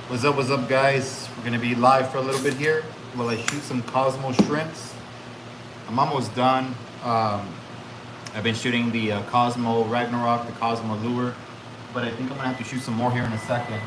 What's up, guys? We're gonna be live for a little bit here while I shoot some Cosmo shrimps. I'm almost done. I've been shooting the Cosmo Ragnarok, the Cosmo lure, but I think I'm gonna have to shoot some more here in a second.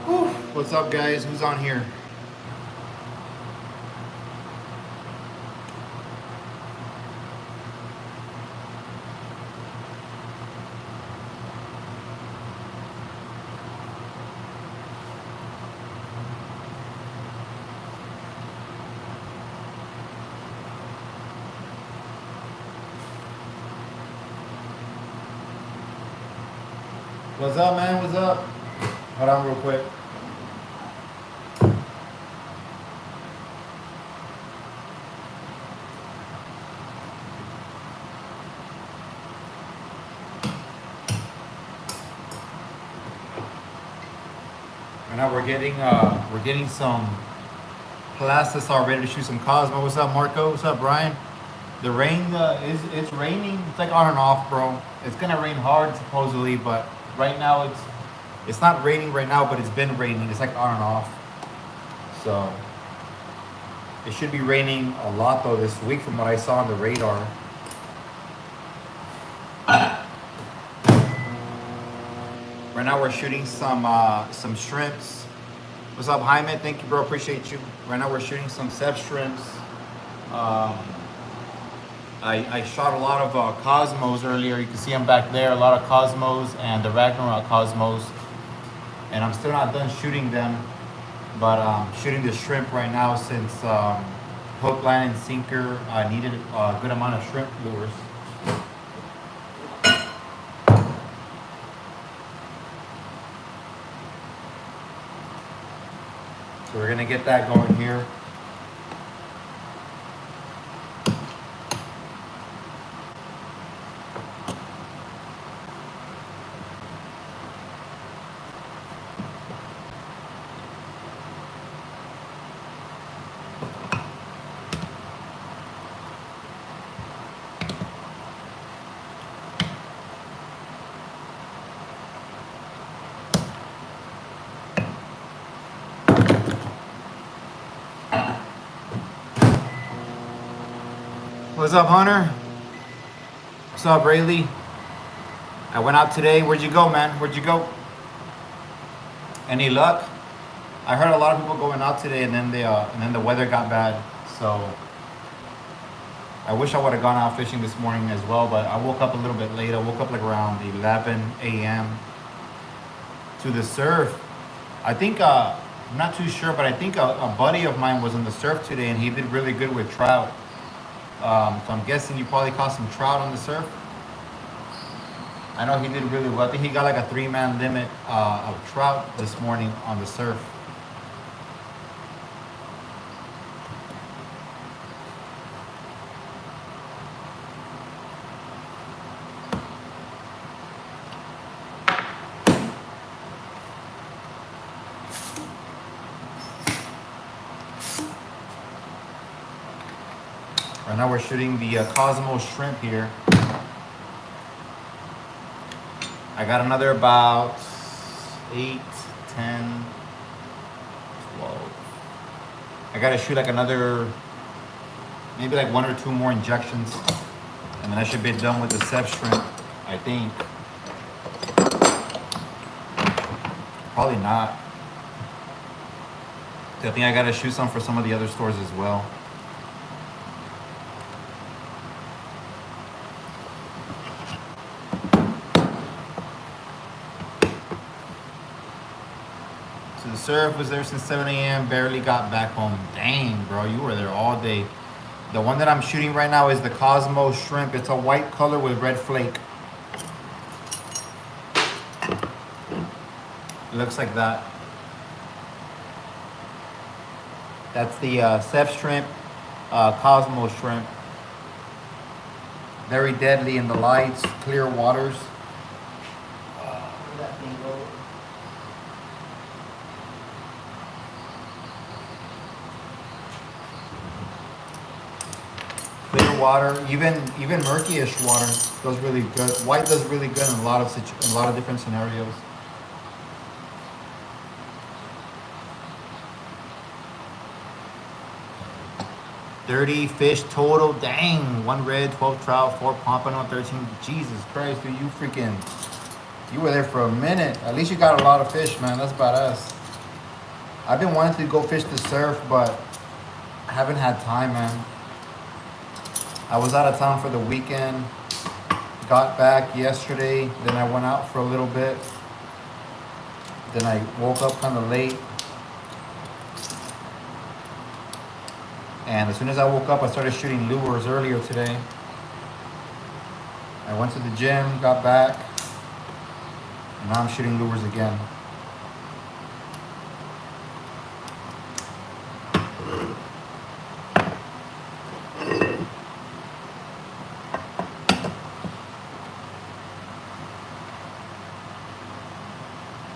Whew. What's up, guys? Who's on here? What's up, man? What's up? Hold on real quick. And now we're getting some Plastis all ready to shoot some Cosmo. What's up, Marco? What's up, Brian? The rain it's raining. It's like on and off, bro. It's gonna rain hard supposedly, but right now it's not raining right now, but it's been raining. It's like on and off. So it should be raining a lot though this week from what I saw on the radar. Right now we're shooting some shrimps. What's up, Jaime? Thank you, bro. Appreciate you. Right now we're shooting some SEF shrimps. I shot a lot of Cosmos earlier. You can see them back there. A lot of Cosmos and the Ragnarok Cosmos. And I'm still not done shooting them, but I'm shooting the shrimp right now since hook, line, and sinker needed a good amount of shrimp lures. So we're gonna get that going here. What's up, Hunter? What's up, Rayleigh? I went out today. Where'd you go, man? Where'd you go? Any luck? I heard a lot of people going out today, and then the weather got bad. So I wish I would have gone out fishing this morning as well, but I woke up a little bit late. I woke up like around 11 a.m. to the surf. I think I'm not too sure, but I think a buddy of mine was on the surf today, and he did really good with trout. So I'm guessing you probably caught some trout on the surf. I know he did really well. I think he got like a 3-man limit of trout this morning on the surf. Right now we're shooting the Cosmo shrimp here. I got another about 8, 10, 12. I gotta shoot like another, maybe like 1 or 2 more injections. And then I should be done with the SEF shrimp, I think. Probably not. I think I gotta shoot some for some of the other stores as well. The surf was there since 7 a.m. Barely got back home. Dang, bro, you were there all day. The one that I'm shooting right now is the Cosmo shrimp. It's a white color with red flake. It looks like that. That's the SEF shrimp, Cosmo shrimp. Very deadly in the lights, clear waters. Where'd that thing go? Clear water, even murky-ish water does really good. White does really good in a lot of different scenarios. $30 fish total. Dang, 1 red, 12 trout, 4 pompano, 13. Jesus Christ, dude, you were there for a minute. At least you got a lot of fish, man. That's badass. I've been wanting to go fish the surf, but I haven't had time, man. I was out of town for the weekend. Got back yesterday. Then I went out for a little bit. Then I woke up kind of late. And as soon as I woke up, I started shooting lures earlier today. I went to the gym, got back, and now I'm shooting lures again.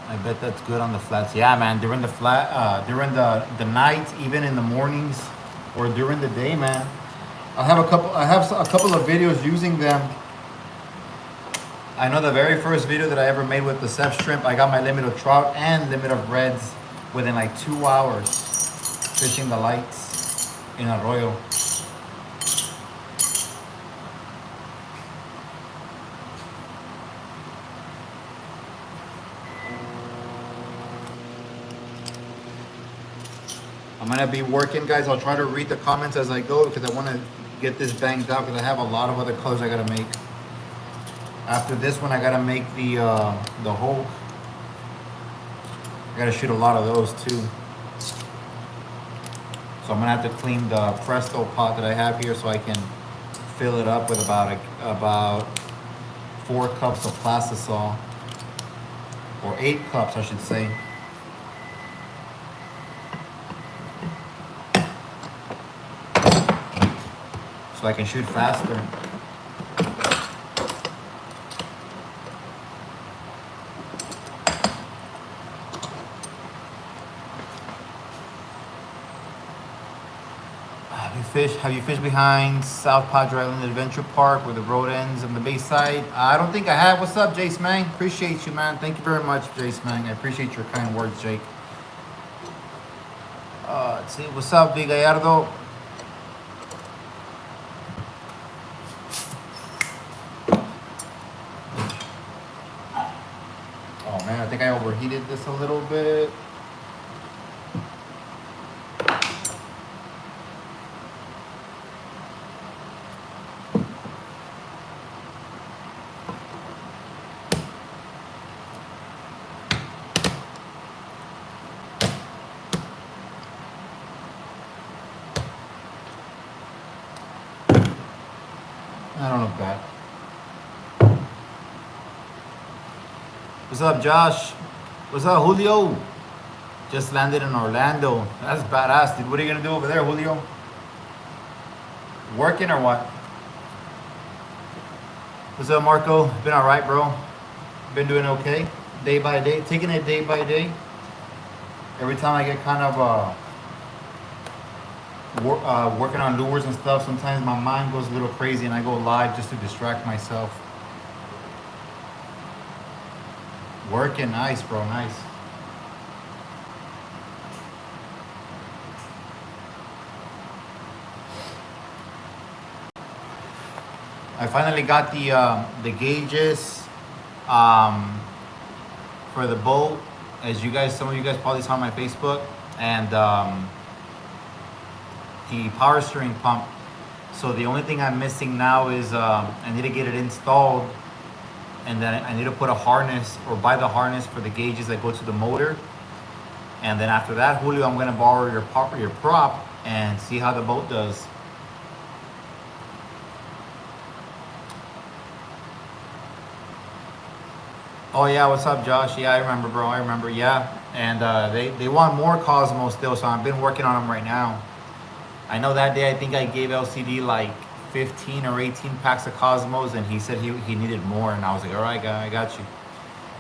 I bet that's good on the flats. Yeah, man, during the night, even in the mornings, or during the day, man. I have a couple of videos using them. I know the very first video that I ever made with the SEF shrimp, I got my limit of trout and limit of reds within like 2 hours fishing the lights in Arroyo. I'm gonna be working, guys. I'll try to read the comments as I go because I want to get this banged out because I have a lot of other colors I gotta make. After this one, I gotta make the Hulk. I gotta shoot a lot of those too. So I'm gonna have to clean the Presto pot that I have here so I can fill it up with about 4 cups of plastisol, or 8 cups, I should say. So I can shoot faster. Have you fished behind South Padre Island Adventure Park where the road ends on the Bayside? I don't think I have. What's up, Jace Mang? Appreciate you, man. Thank you very much, Jace Mang. I appreciate your kind words, Jake. Let's see. What's up, Big Gallardo? Oh man, I think I overheated this a little bit. I don't look bad. What's up, Josh? What's up, Julio? Just landed in Orlando. That's badass, dude. What are you gonna do over there, Julio? Working or what? What's up, Marco? Been all right, bro. Been doing okay. Day by day, taking it day by day. Every time I get kind of working on lures and stuff, sometimes my mind goes a little crazy and I go live just to distract myself. Working, nice, bro, nice. I finally got the gauges for the boat, as some of you guys probably saw on my Facebook, and the power steering pump. So the only thing I'm missing now is I need to get it installed, and then I need to put a harness or buy the harness for the gauges that go to the motor. And then after that, Julio, I'm gonna borrow your prop and see how the boat does. Oh yeah, what's up, Josh? Yeah, I remember, bro. I remember. Yeah, and they want more Cosmos still, so I've been working on them right now. I know that day I think I gave LCD like 15 or 18 packs of Cosmos, and he said he needed more, and I was like, all right, guy, I got you.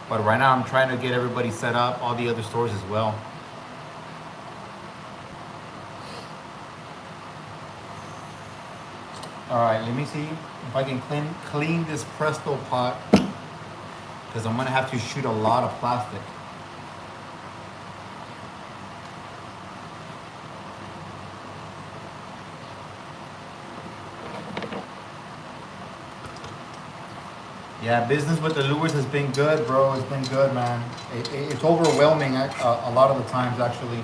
But right now I'm trying to get everybody set up, all the other stores as well. All right, let me see if I can clean this Presto pot, because I'm gonna have to shoot a lot of plastic. Yeah, business with the lures has been good, bro. It's been good, man. It's overwhelming a lot of the times, actually.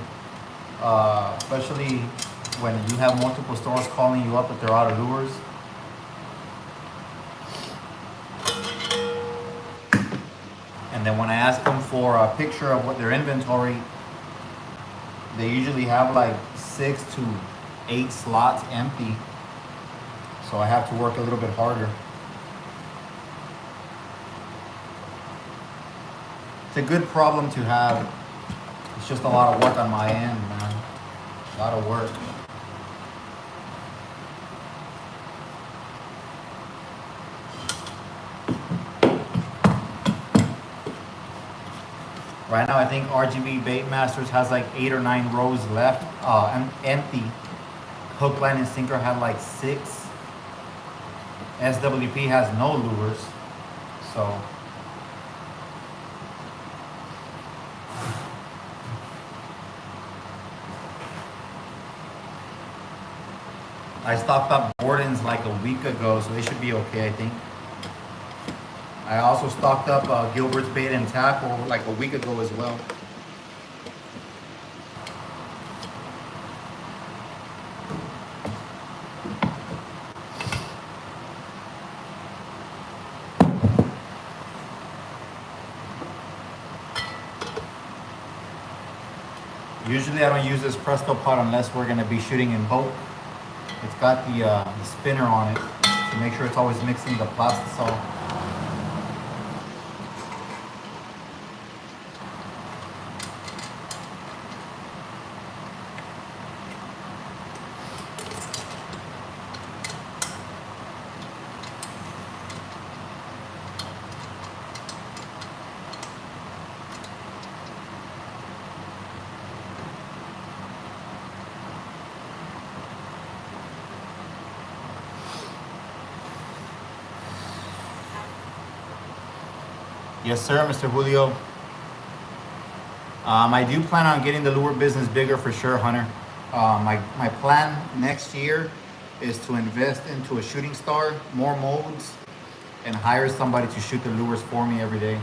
Especially when you have multiple stores calling you up that they're out of lures. And then when I ask them for a picture of what their inventory, they usually have like 6 to 8 slots empty. So I have to work a little bit harder. It's a good problem to have. It's just a lot of work on my end, man. A lot of work. Right now, I think RGB Bait Masters has like 8 or 9 rows left, empty. Hook, line, and sinker had like 6. SWP has no lures, so. I stocked up Gordon's like a week ago, so they should be okay, I think. I also stocked up Gilbert's Bait and Tackle like a week ago as well. Usually I don't use this Presto pot unless we're gonna be shooting in bulk. It's got the spinner on it to make sure it's always mixing the plastisol. Yes, sir, Mr. Julio. I do plan on getting the lure business bigger for sure, Hunter. My plan next year is to invest into a shooting star, more molds, and hire somebody to shoot the lures for me every day.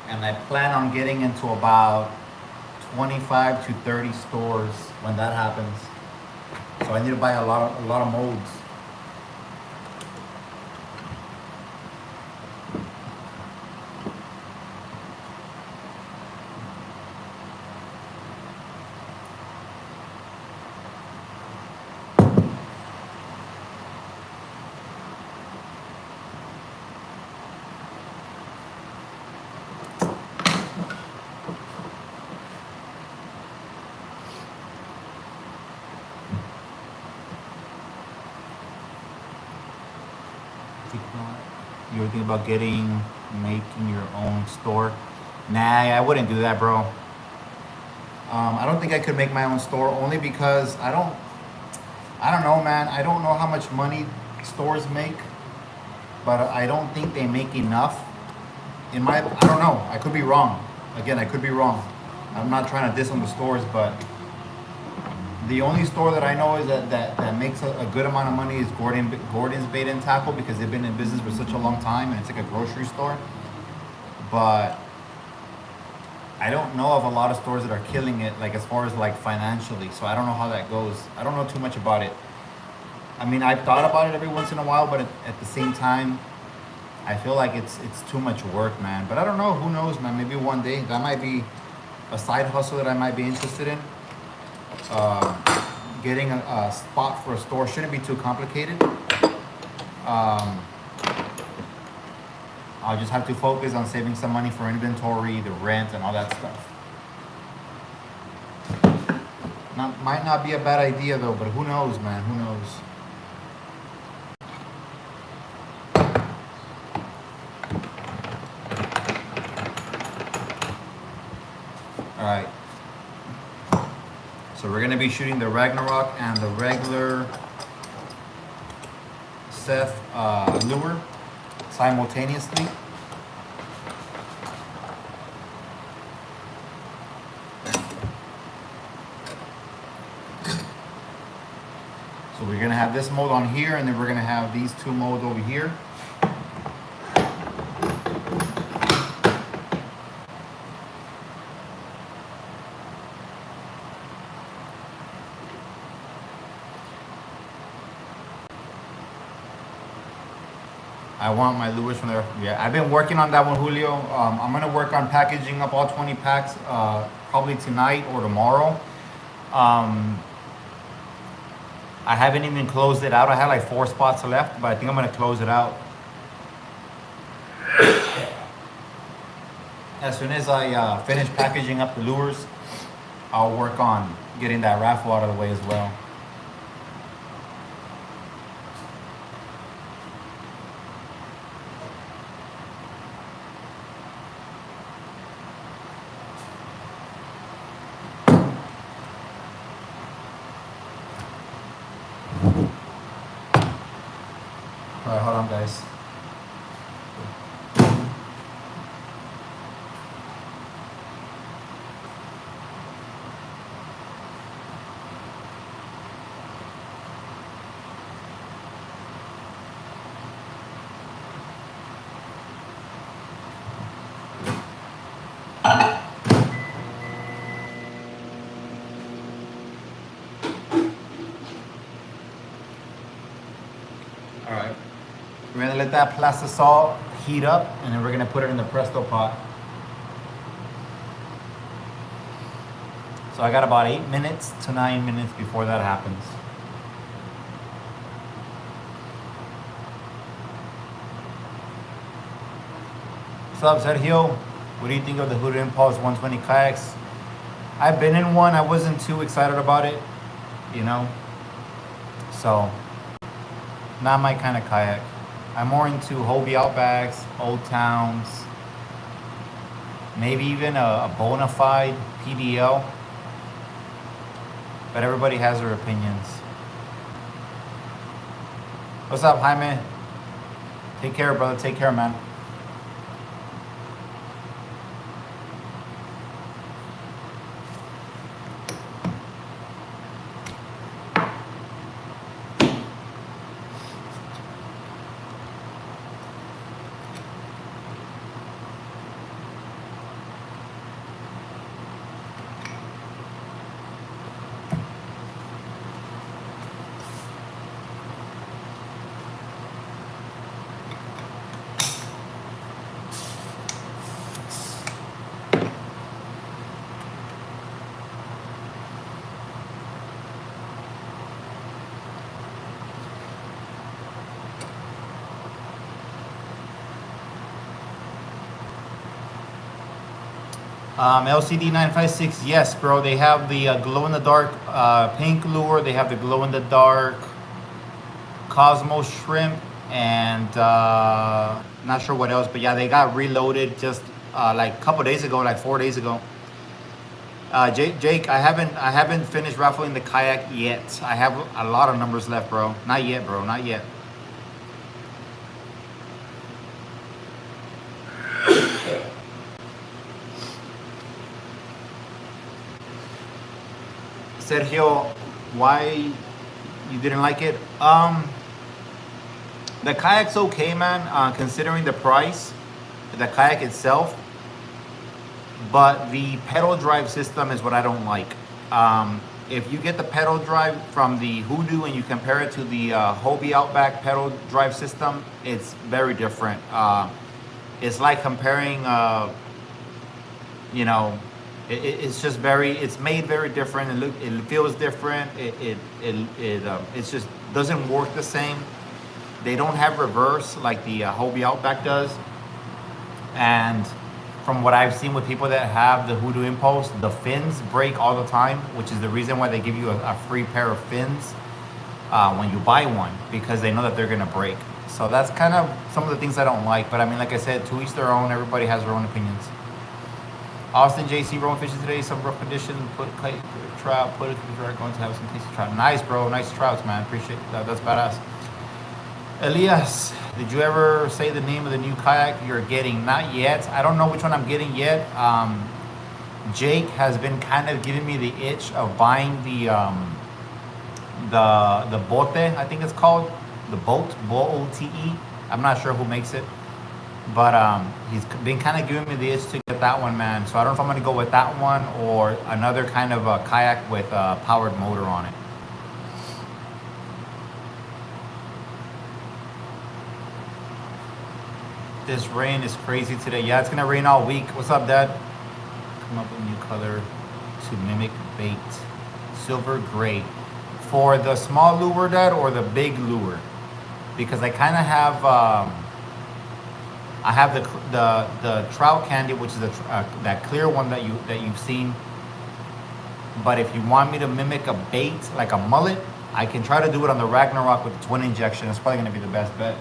And I plan on getting into about 25 to 30 stores when that happens. So I need to buy a lot of molds. You were thinking about making your own store? Nah, I wouldn't do that, bro. I don't think I could make my own store, only because I don't know, man. I don't know how much money stores make, but I don't think they make enough. I don't know. I could be wrong. Again, I could be wrong. I'm not trying to diss on the stores, but the only store that I know is that makes a good amount of money is Gordon's Bait and Tackle, because they've been in business for such a long time, and it's like a grocery store. But I don't know of a lot of stores that are killing it, like as far as like financially. So I don't know how that goes. I don't know too much about it. I mean, I've thought about it every once in a while, but at the same time, I feel like it's too much work, man. But I don't know. Who knows, man? Maybe one day that might be a side hustle that I might be interested in. Getting a spot for a store shouldn't be too complicated. I'll just have to focus on saving some money for inventory, the rent, and all that stuff. Might not be a bad idea though, but who knows, man? Who knows? All right. So we're gonna be shooting the Ragnarok and the regular SEF lure simultaneously. So we're gonna have this mode on here, and then we're gonna have these two modes over here. I want my lures from there. Yeah, I've been working on that one, Julio. I'm gonna work on packaging up all 20 packs probably tonight or tomorrow. I haven't even closed it out. I had like 4 spots left, but I think I'm gonna close it out. As soon as I finish packaging up the lures, I'll work on getting that raffle out of the way as well. All right, hold on, guys. All right. We're gonna let that plastisol heat up, and then we're gonna put it in the Presto pot. So I got about 8 minutes to 9 minutes before that happens. What's up, Sergio? What do you think of the Hooded Impulse 120 kayaks? I've been in one. I wasn't too excited about it, you know. So, not my kind of kayak. I'm more into Hobie Outbacks, Old Towns, maybe even a bona fide PDL. But everybody has their opinions. What's up, Jaime? Take care, brother. Take care, man. LCD 956, yes, bro. They have the glow in the dark pink lure. They have the glow in the dark Cosmos shrimp, and not sure what else. But yeah, they got reloaded just like a couple days ago, like 4 days ago. Jake, I haven't finished raffling the kayak yet. I have a lot of numbers left, bro. Not yet, bro. Not yet. Sergio, why you didn't like it? The kayak's okay, man, considering the price, the kayak itself. But the pedal drive system is what I don't like. If you get the pedal drive from the Hoodoo and you compare it to the Hobie Outback pedal drive system, it's very different. It's like comparing, you know, it's just it's made very different. It feels different. It just doesn't work the same. They don't have reverse like the Hobie Outback does, and from what I've seen with people that have the Hoodoo Impulse, the fins break all the time, which is the reason why they give you a free pair of fins when you buy one, because they know that they're gonna break. So that's kind of some of the things I don't like. But I mean, like I said, to each their own. Everybody has their own opinions. Austin JC rolling fishing today. Some rough condition. Put clay trout. Put it to the jar. Going to have some tasty trout. Nice, bro. Nice trouts, man. Appreciate that. That's badass. Elias, did you ever say the name of the new kayak you're getting? Not yet. I don't know which one I'm getting yet. Jake has been kind of giving me the itch of buying the bote, I think it's called. The boat, B-O-T-E. I'm not sure who makes it. But he's been kind of giving me the itch to get that one, man. So I don't know if I'm going to go with that one or another kind of a kayak with a powered motor on it. This rain is crazy today. Yeah, it's going to rain all week. What's up, Dad? Come up with a new color to mimic bait. Silver gray. For the small lure, Dad, or the big lure? Because I kind of have, I have the trout candy, which is that clear one that you've seen. But if you want me to mimic a bait like a mullet, I can try to do it on the Ragnarok with the twin injection. It's probably going to be the best bet.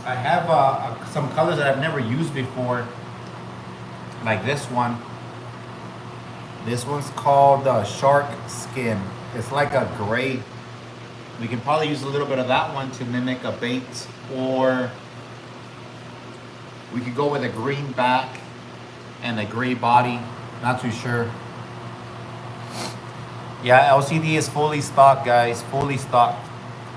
I have some colors that I've never used before, like this one. This one's called Shark Skin. It's like a gray. We can probably use a little bit of that one to mimic a bait, or we could go with a green back and a gray body. Not too sure. Yeah, LCD is fully stocked, guys. Fully stocked.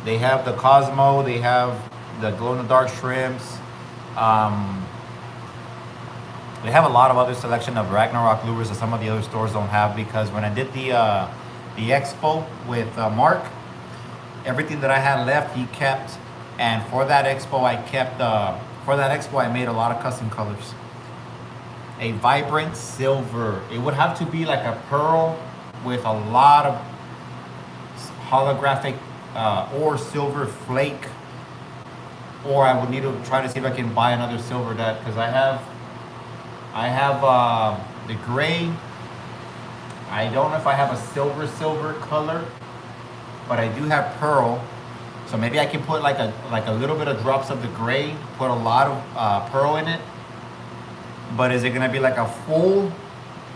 They have the Cosmo. They have the glow-in-the-dark shrimps. They have a lot of other selection of Ragnarok lures that some of the other stores don't have, because when I did the expo with Mark, everything that I had left he kept, and for that expo I made a lot of custom colors. A vibrant silver. It would have to be like a pearl with a lot of holographic or silver flake. Or I would need to try to see if I can buy another silver, Dad, because I have the gray. I don't know if I have a silver color, but I do have pearl. So maybe I can put like a little bit of drops of the gray, put a lot of pearl in it. But is it gonna be like a full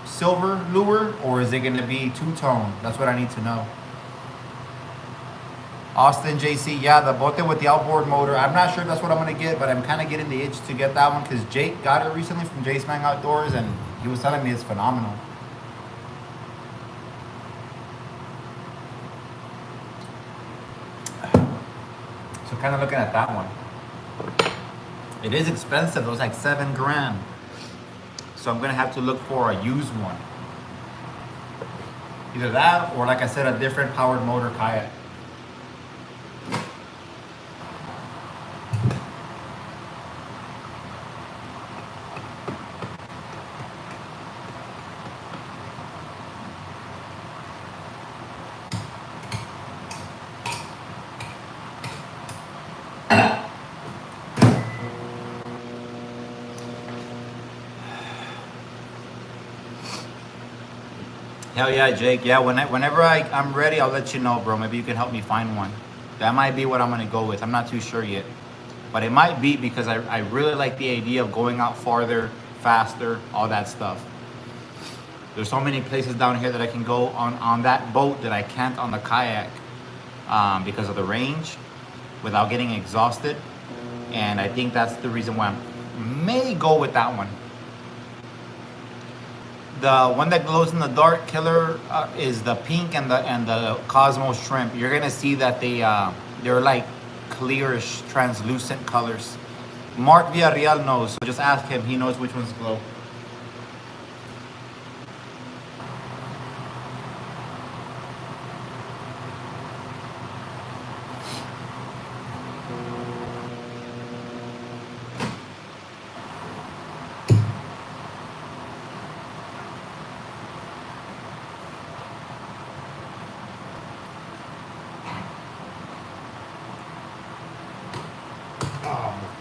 silver lure, or is it gonna be two-tone? That's what I need to know. Austin JC, yeah, the bote with the outboard motor. I'm not sure if that's what I'm going to get, but I'm kind of getting the itch to get that one because Jake got it recently from Jace Mang Outdoors, and he was telling me it's phenomenal. So kind of looking at that one. It is expensive. It was like $7 grand. So I'm going to have to look for a used one. Either that or, like I said, a different powered motor kayak. Hell yeah, Jake. Yeah, whenever I'm ready, I'll let you know, bro. Maybe you can help me find one. That might be what I'm going to go with. I'm not too sure yet. But it might be because I really like the idea of going out farther, faster, all that stuff. There's so many places down here that I can go on that boat that I can't on the kayak because of the range without getting exhausted. And I think that's the reason why I may go with that one. The one that glows in the dark killer is the pink and the Cosmo shrimp. You're gonna see that they're like clearish, translucent colors. Mark Villarreal knows, so just ask him. He knows which ones glow.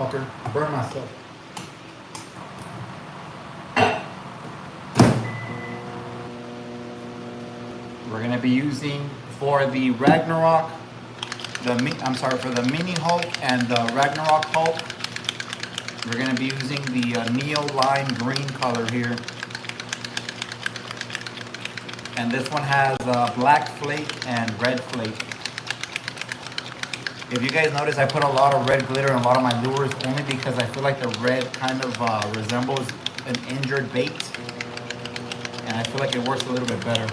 fucker. Burn myself. We're gonna be using for the Ragnarok, for the Mini Hulk and the Ragnarok Hulk. We're gonna be using the Neo Lime Green color here. And this one has black flake and red flake. If you guys notice, I put a lot of red glitter in a lot of my lures only because I feel like the red kind of resembles an injured bait. And I feel like it works a little bit better.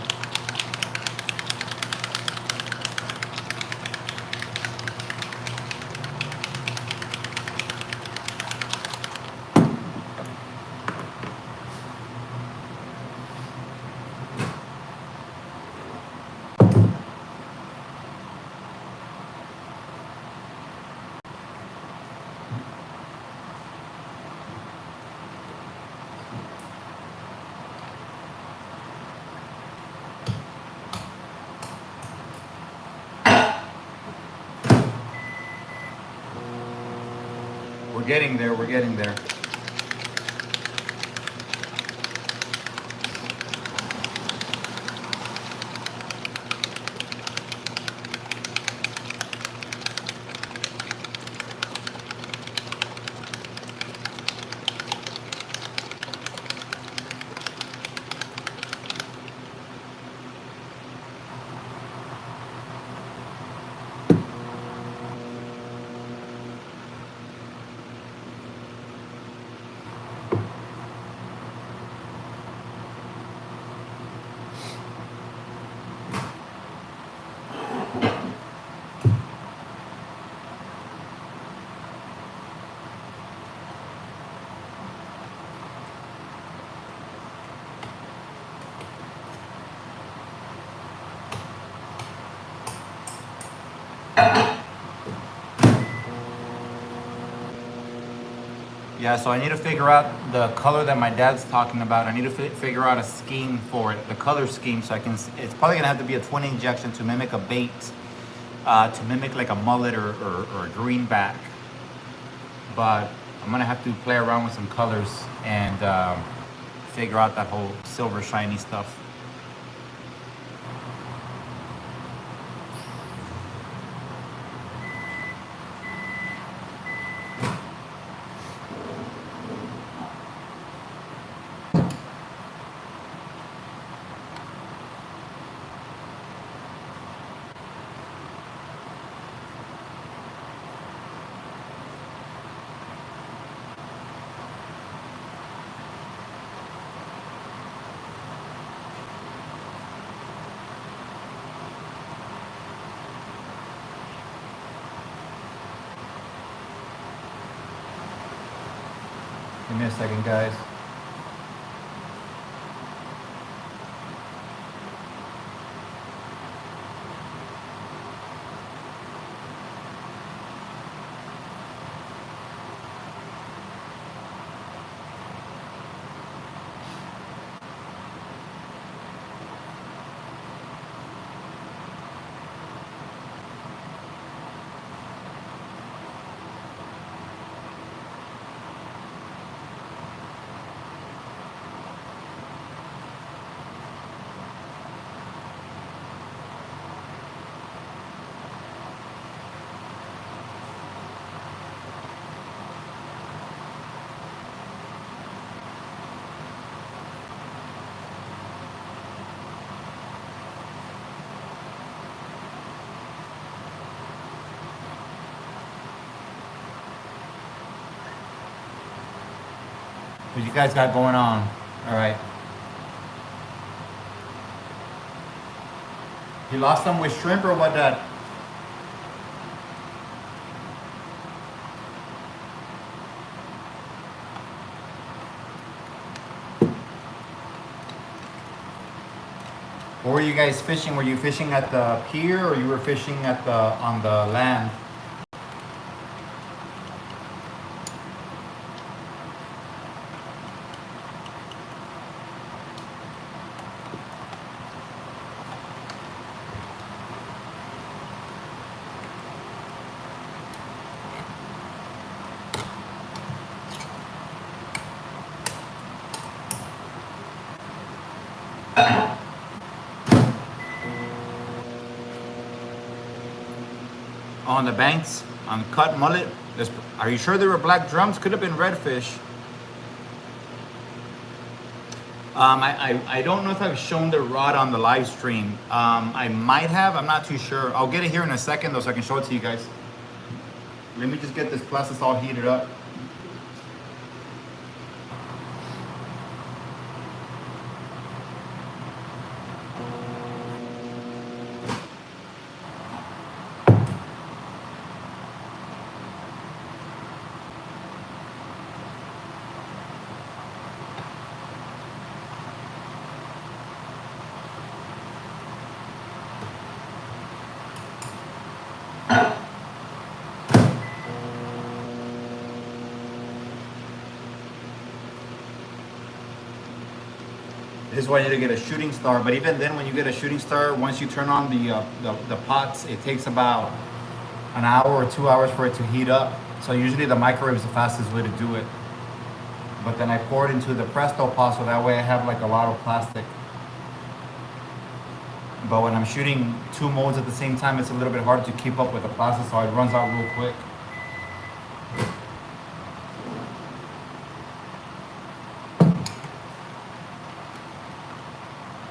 We're getting there, we're getting there. Yeah, so I need to figure out the color that my dad's talking about. I need to figure out a scheme for it, the color scheme, so I can. It's probably gonna have to be a 20 injection to mimic a bait, to mimic like a mullet or a greenback. But I'm gonna have to play around with some colors and figure out that whole silver shiny stuff. Give me a second, guys. What you guys got going on? All right. You lost them with shrimp or what, Dad? Where were you guys fishing? Were you fishing at the pier or you were fishing at on the land? On the banks, on cut mullet. Are you sure they were black drums? Could have been redfish. I don't know if I've shown the rod on the live stream. I might have, I'm not too sure. I'll get it here in a second though so I can show it to you guys. Let me just get this plastic all heated up. This is why you need to get a shooting star. But even then, when you get a shooting star, once you turn on the pots, it takes about an hour or 2 hours for it to heat up. So usually the microwave is the fastest way to do it. But then I pour it into the Presto pot, so that way I have like a lot of plastic. But when I'm shooting 2 modes at the same time, it's a little bit hard to keep up with the plastic, so it runs out real quick.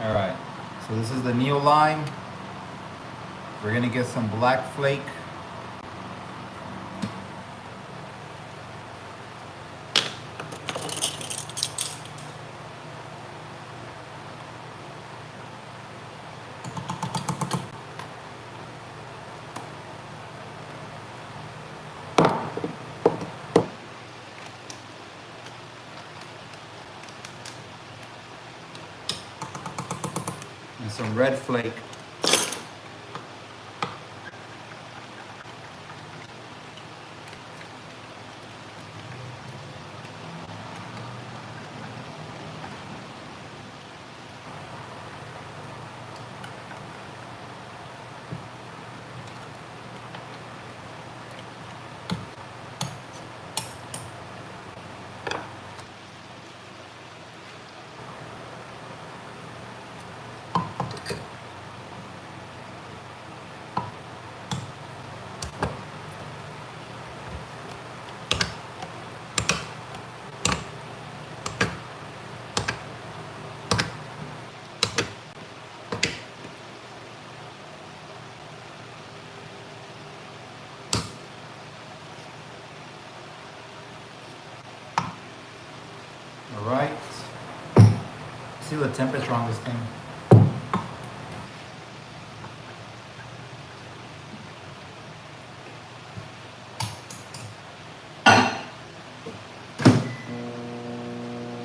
All right, so this is the Neo Lime. We're gonna get some black flake. And some red flake. All right. See the temperature on this thing.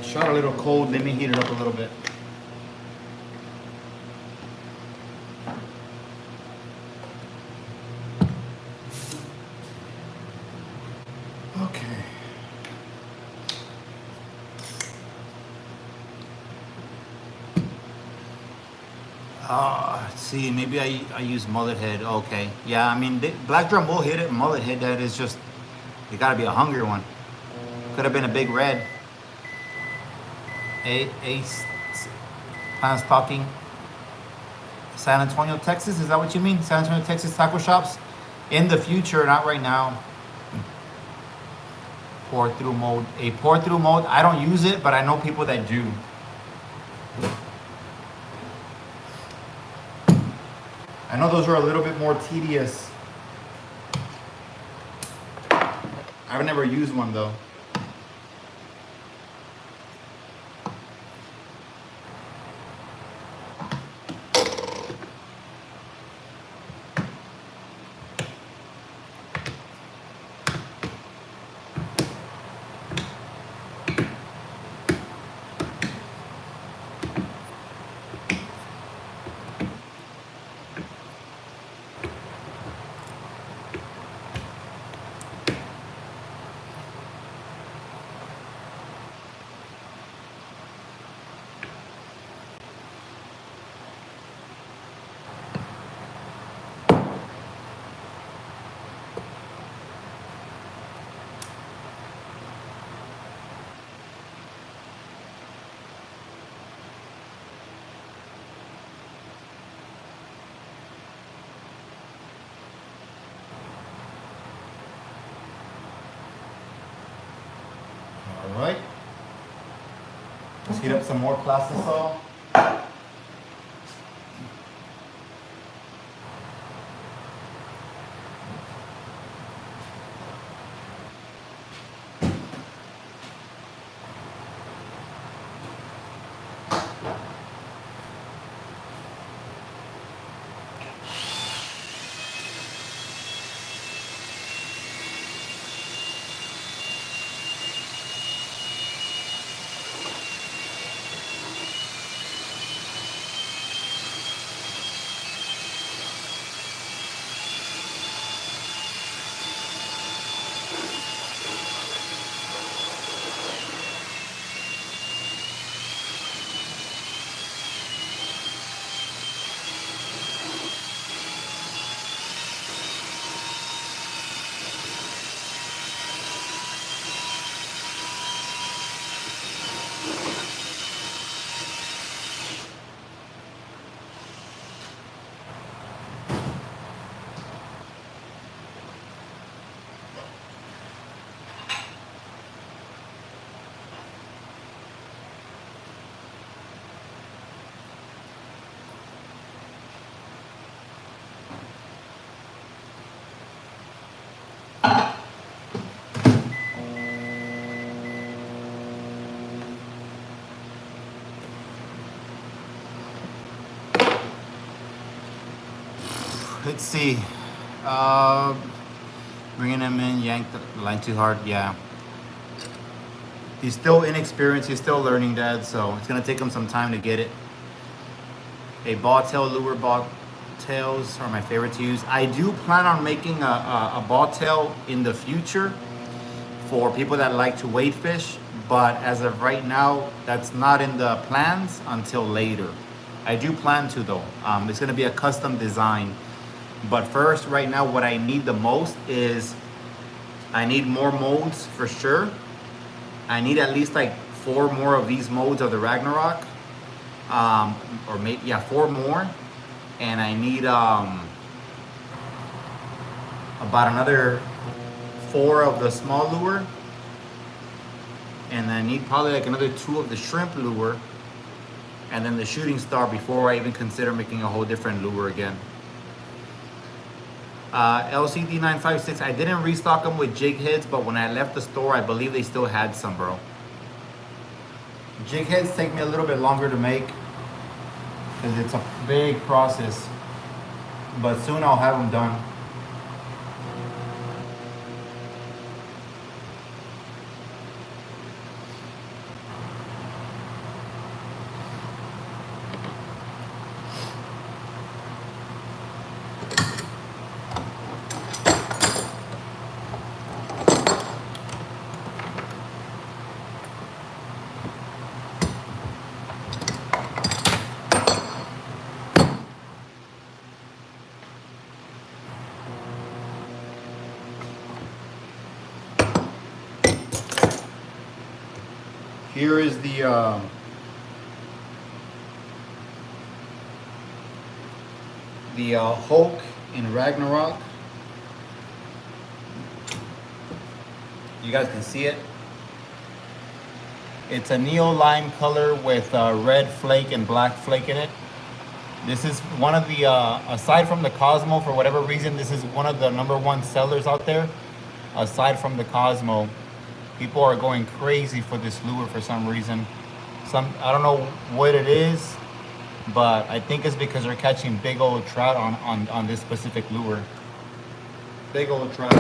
Shot a little cold. Let me heat it up a little bit. Okay. Let's see, maybe I use mullet head. Okay, yeah, I mean, black drum will hit it. Mullet head, that is just, you gotta be a hungry one. Could have been a big red. Ace, Plans talking. San Antonio, Texas, is that what you mean? San Antonio, Texas taco shops? In the future, not right now. Pour through mode. A pour through mode, I don't use it, but I know people that do. I know those are a little bit more tedious. I've never used one though. Heat up some more plastisol. Let's see. Bringing him in, yanked the line too hard. Yeah. He's still inexperienced. He's still learning, Dad. So it's gonna take him some time to get it. A ball tail lure. Ball tails are my favorite to use. I do plan on making a ball tail in the future for people that like to wade fish, but as of right now, that's not in the plans until later. I do plan to though. It's gonna be a custom design. But first, right now, what I need the most is I need more molds for sure. I need at least like 4 more of these molds of the Ragnarok. Or maybe, yeah, 4 more. And I need about another 4 of the small lure. And I need probably like another 2 of the shrimp lure. And then the shooting star before I even consider making a whole different lure again. LCD 956, I didn't restock them with jig heads, but when I left the store, I believe they still had some, bro. Jig heads take me a little bit longer to make because it's a big process, but soon I'll have them done. Here is the Hulk in Ragnarok. You guys can see it. It's a neo lime color with red flake and black flake in it. This is one of the, aside from the Cosmo, for whatever reason, this is one of the #1 sellers out there. Aside from the Cosmo, people are going crazy for this lure for some reason. I don't know what it is, but I think it's because they're catching big old trout on this specific lure. Big old trout.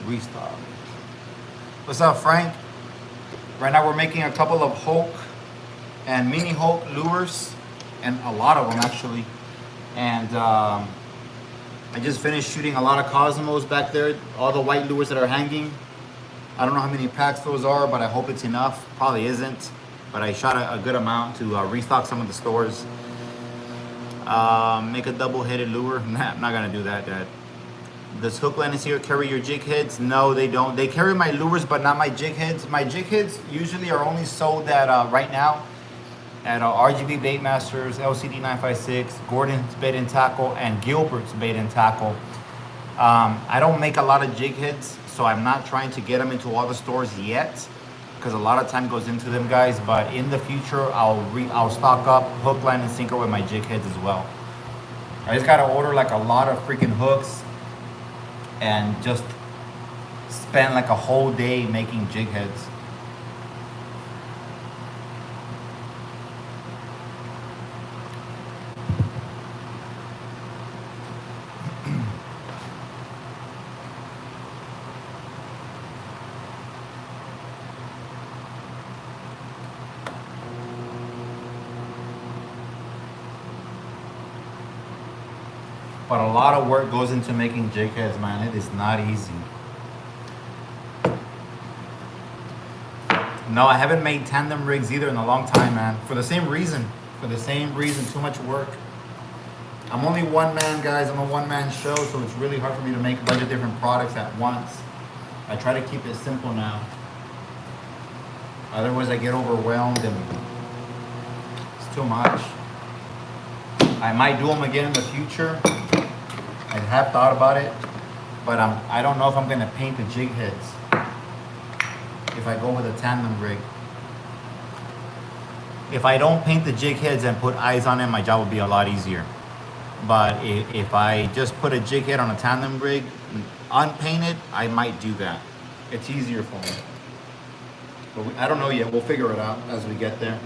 Restock. What's up, Frank? Right now we're making a couple of Hulk and mini Hulk lures, and a lot of them actually. And I just finished shooting a lot of Cosmos back there, all the white lures that are hanging. I don't know how many packs those are, but I hope it's enough. Probably isn't, but I shot a good amount to restock some of the stores. Make a double-headed lure. Nah, I'm not gonna do that, Dad. Does Hookland is here carry your jig heads? No, they don't. They carry my lures, but not my jig heads. My jig heads usually are only sold at right now at RGB Bait Masters, LCD 956, Gordon's Bait and Tackle, and Gilbert's Bait and Tackle. I don't make a lot of jig heads, so I'm not trying to get them into all the stores yet, because a lot of time goes into them, guys. But in the future, I'll stock up hook, line, and sinker with my jig heads as well. I just gotta order like a lot of freaking hooks and just spend like a whole day making jig heads. But a lot of work goes into making jig heads, man. It is not easy. No, I haven't made tandem rigs either in a long time, man. For the same reason. Too much work. I'm only one man, guys. I'm a one-man show, so it's really hard for me to make a bunch of different products at once. I try to keep it simple now. Otherwise, I get overwhelmed and it's too much. I might do them again in the future. I have thought about it, but I don't know if I'm gonna paint the jig heads if I go with a tandem rig. If I don't paint the jig heads and put eyes on them, my job will be a lot easier. But if I just put a jig head on a tandem rig, unpainted, I might do that. It's easier for me. But I don't know yet. We'll figure it out as we get there.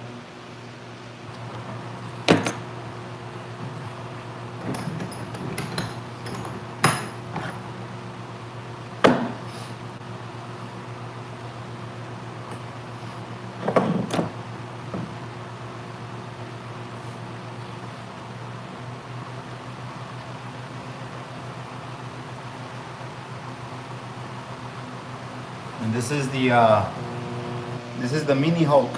And this is the mini Hulk.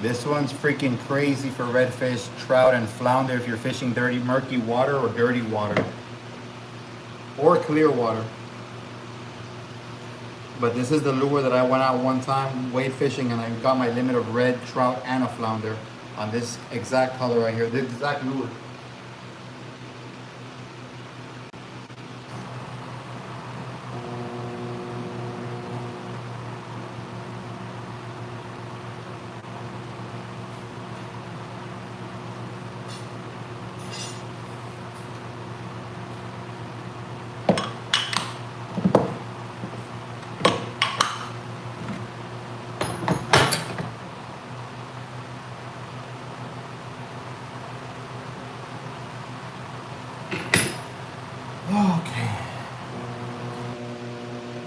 This one's freaking crazy for redfish, trout, and flounder if you're fishing dirty, murky water or dirty water. Or clear water. But this is the lure that I went out one time wade fishing, and I got my limit of red, trout, and a flounder on this exact color right here, this exact lure. Okay.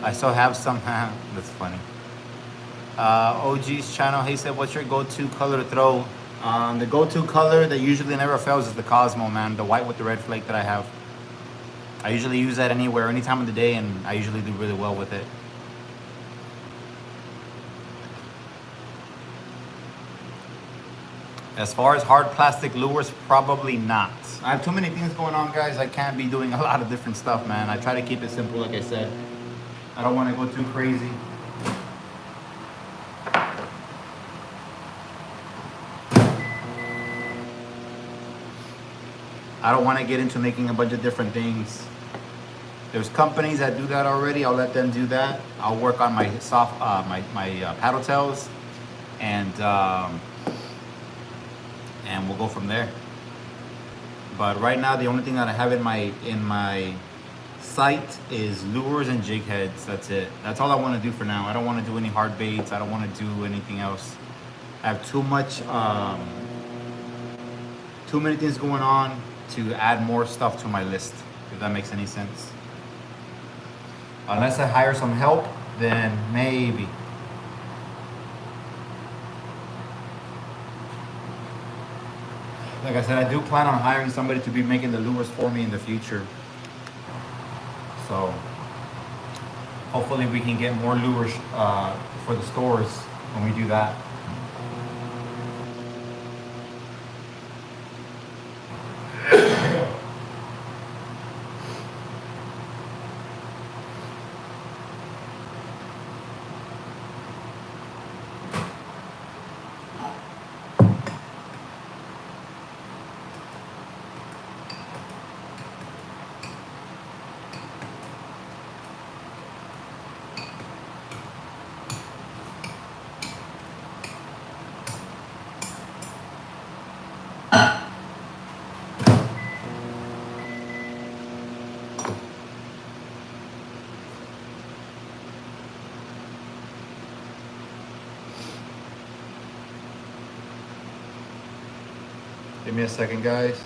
I still have some. That's funny. OG's channel, he said, what's your go-to color to throw? The go-to color that usually never fails is the Cosmo, man. The white with the red flake that I have. I usually use that anywhere, any time of the day, and I usually do really well with it. As far as hard plastic lures, probably not. I have too many things going on, guys. I can't be doing a lot of different stuff, man. I try to keep it simple, like I said. I don't want to go too crazy. I don't want to get into making a bunch of different things. There's companies that do that already. I'll let them do that. I'll work on my soft, my paddle tails, and we'll go from there. But right now, the only thing that I have in my sight is lures and jig heads. That's it. That's all I want to do for now. I don't want to do any hard baits. I don't want to do anything else. I have too many things going on to add more stuff to my list, if that makes any sense. Unless I hire some help, then maybe. Like I said, I do plan on hiring somebody to be making the lures for me in the future. So hopefully we can get more lures for the stores when we do that. Give me a second, guys.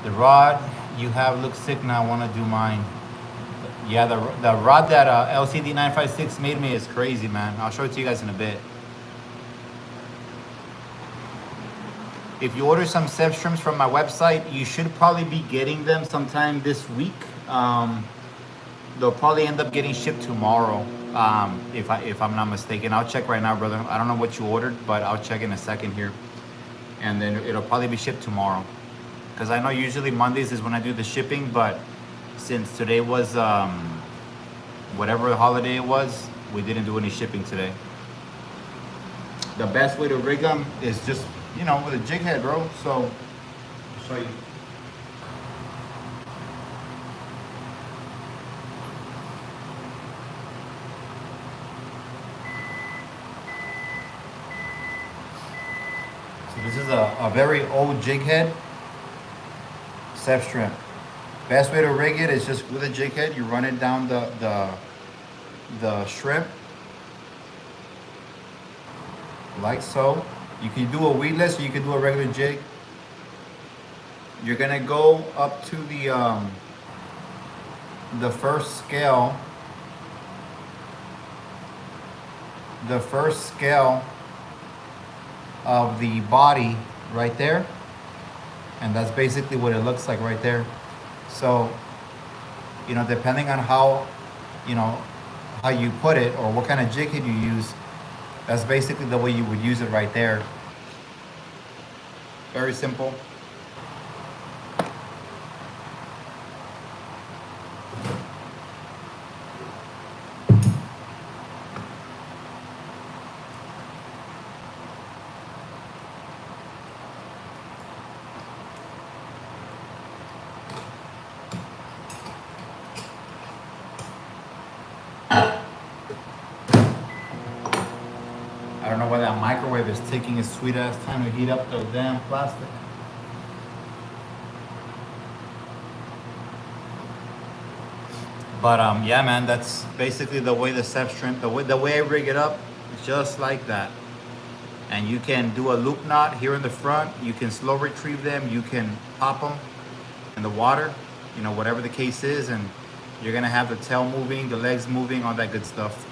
The rod you have looks sick now. I want to do mine. Yeah, the rod that LCD 956 made me is crazy, man. I'll show it to you guys in a bit. If you order some SEF shrimps from my website, you should probably be getting them sometime this week. They'll probably end up getting shipped tomorrow, if I'm not mistaken. I'll check right now, brother. I don't know what you ordered, but I'll check in a second here, and then it'll probably be shipped tomorrow. Because I know usually Mondays is when I do the shipping, but since today was whatever holiday it was, we didn't do any shipping today. The best way to rig them is just, you know, with a jig head, bro. So I'll show you. So this is a very old jig head. SEF shrimp. Best way to rig it is just with a jig head. You run it down the shrimp like so. You can do a weedless or you can do a regular jig. You're gonna go up to the first scale. The first scale of the body right there. And that's basically what it looks like right there. So, you know, depending on how, you know, how you put it or what kind of jig head you use, that's basically the way you would use it right there. Very simple. I don't know why that microwave is taking its sweet ass time to heat up the damn plastic. But yeah, man, that's basically the way the SEF shrimp, the way I rig it up, just like that. And you can do a loop knot here in the front. You can slow retrieve them. You can pop them in the water, you know, whatever the case is, and you're gonna have the tail moving, the legs moving, all that good stuff.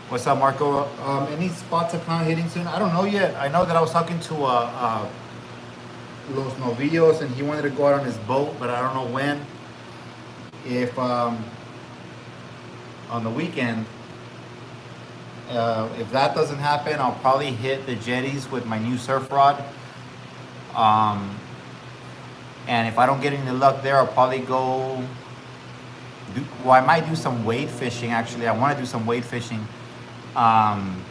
What's up, Marco? Any spots I plan on hitting soon? I don't know yet. I know that I was talking to Los Novillos, and he wanted to go out on his boat, but I don't know when. If on the weekend, if that doesn't happen, I'll probably hit the jetties with my new surf rod. Um, and if I don't get any luck there, I'll probably go. Well, I might do some wade fishing. Actually, I want to do some wade fishing. Um,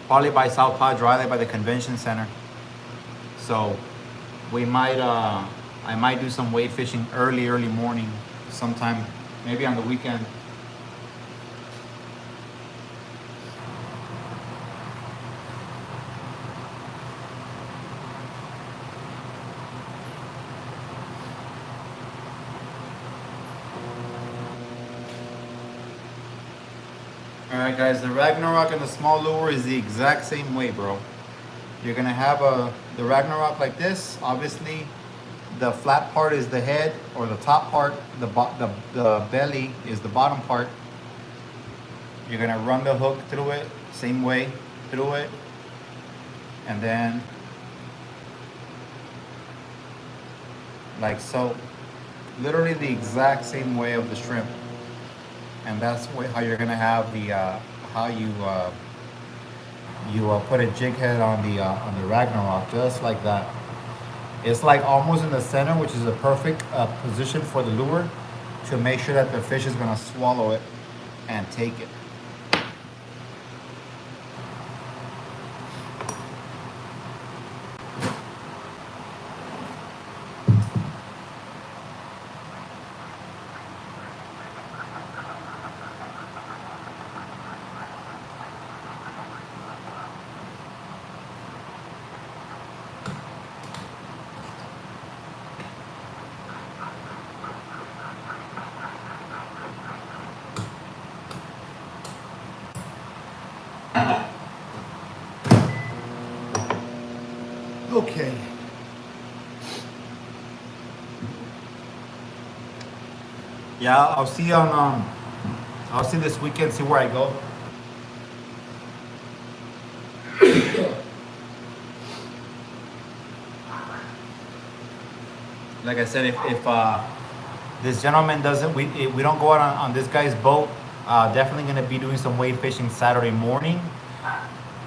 Probably by South Padre Island by the convention center. So we might. I might do some wade fishing early morning, sometime, maybe on the weekend. Alright guys, the Ragnarok and the small lure is the exact same way, bro. You're gonna have the Ragnarok like this. Obviously, the flat part is the head, or the top part. The belly is the bottom part. You're gonna run the hook through it, same way, through it. And then, like so. Literally the exact same way of the shrimp. And that's how you're gonna have the how you put a jig head on the Ragnarok, just like that. It's like almost in the center, which is a perfect position for the lure to make sure that the fish is gonna swallow it and take it. Okay. Yeah, I'll see this weekend, see where I go. Like I said, if this gentleman doesn't, if we don't go out on this guy's boat, definitely gonna be doing some wade fishing Saturday morning,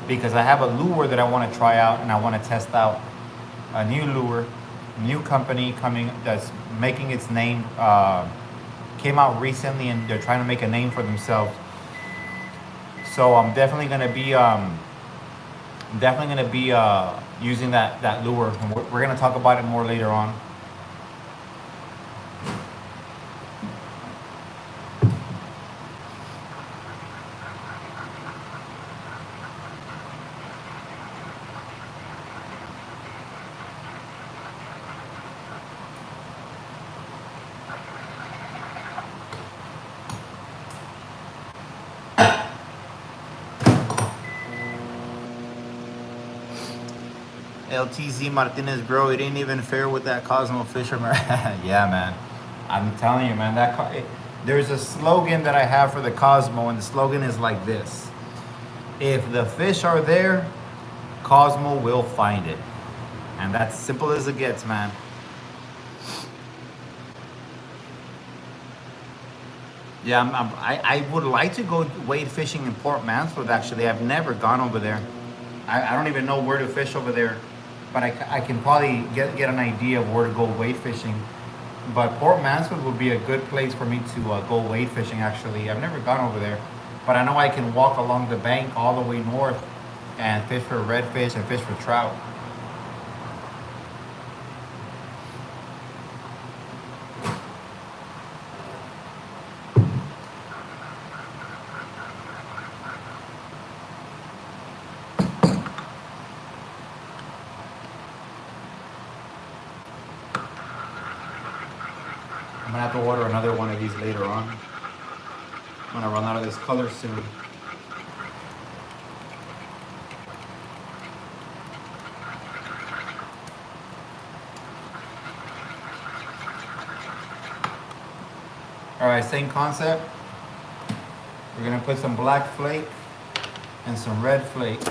because I have a lure that I want to try out and I want to test out a new lure, new company coming that's making its name. Came out recently and they're trying to make a name for themselves. So I'm definitely gonna be using that lure. And we're gonna talk about it more later on. LTZ Martinez, bro, it ain't even fair with that Cosmo fisherman. Yeah, man. I'm telling you, man. There's a slogan that I have for the Cosmo, and the slogan is like this: if the fish are there, Cosmo will find it. And that's simple as it gets, man. Yeah, I would like to go wade fishing in Port Mansfield, actually. I've never gone over there. I don't even know where to fish over there, but I can probably get an idea of where to go wade fishing. But Port Mansfield would be a good place for me to go wade fishing, actually. I've never gone over there, but I know I can walk along the bank all the way north and fish for redfish and fish for trout. I'm gonna have to order another one of these later on. I'm gonna run out of this color soon. All right, same concept. We're gonna put some black flake and some red flake.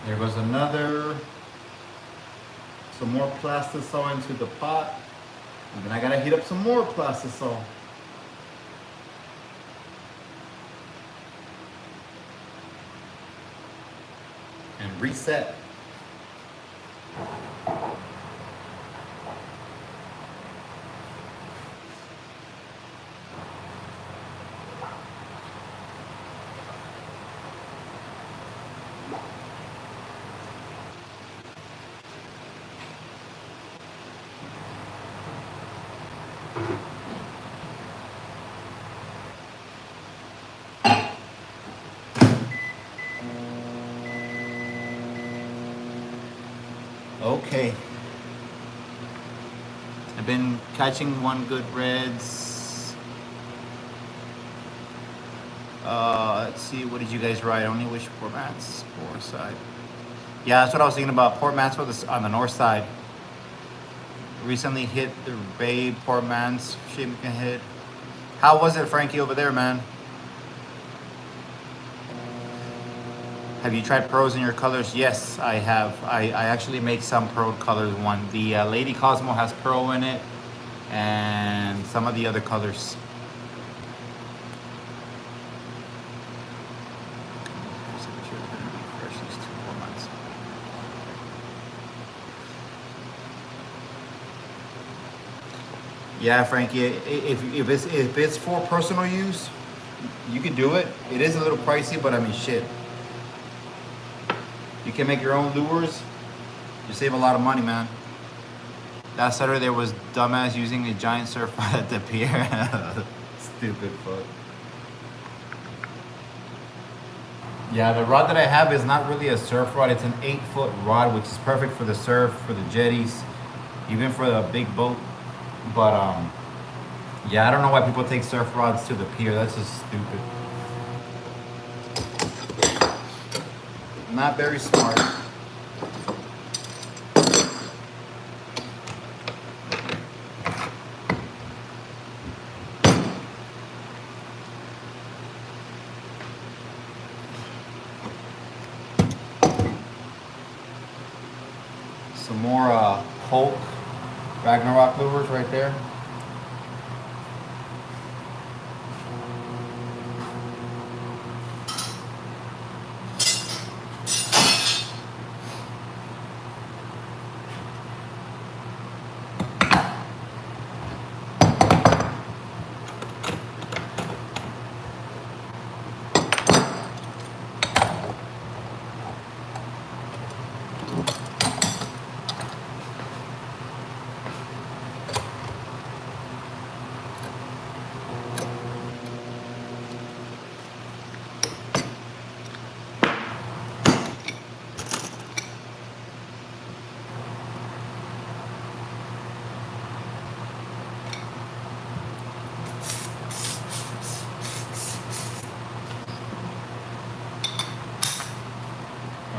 There goes another. Some more plastisol into the pot. And then I gotta heat up some more plastisol. And reset. Okay. I've been catching one good reds. Let's see, what did you guys write? Only which port mats? Port side. Yeah, that's what I was thinking about. Port mats on the north side. Recently hit the Bay Port Mans shape can hit. How was it, Frankie, over there, man? Have you tried pros in your colors? Yes, I have. I actually make some pro colors one. The Lady Cosmo has pro in it, and some of the other colors. Yeah, Frankie, if it's for personal use, you can do it. It is a little pricey, but I mean, shit. You can make your own lures. You save a lot of money, man. That Saturday there was dumbass using a giant surf rod at the pier. Stupid fuck. Yeah, the rod that I have is not really a surf rod. It's an 8-foot rod, which is perfect for the surf, for the jetties, even for the big boat. But yeah, I don't know why people take surf rods to the pier. That's just stupid. Not very smart. Some more Hulk Ragnarok lures right there.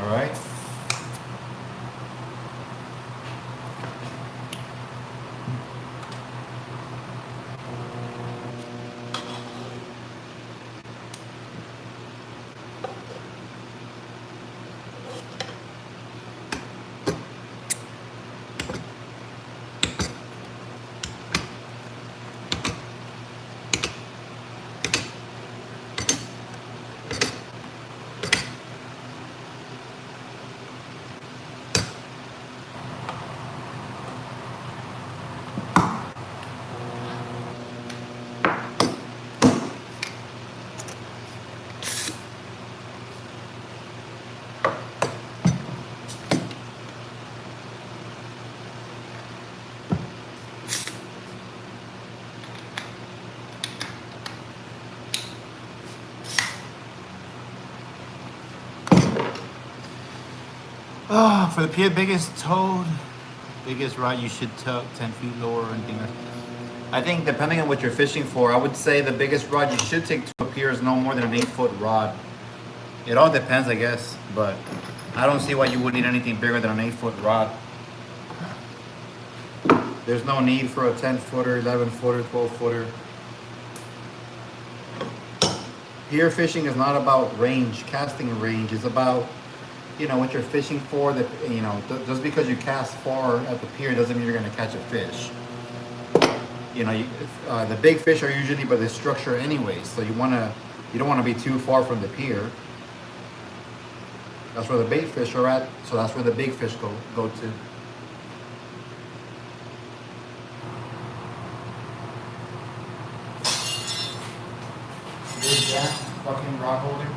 All right. Oh, for the biggest toad, biggest rod you should tow 10 feet lower or anything like that. I think depending on what you're fishing for, I would say the biggest rod you should take to a pier is no more than an 8-foot rod. It all depends, I guess, but I don't see why you would need anything bigger than an 8-foot rod. There's no need for a 10-footer, 11-footer, 12-footer. Pier fishing is not about range, casting range. It's about what you're fishing for. That just because you cast far at the pier doesn't mean you're going to catch a fish. The big fish are usually by the structure anyway, so you don't want to be too far from the pier. That's where the bait fish are at, so that's where the big fish go to. Big jack, fucking rod holder.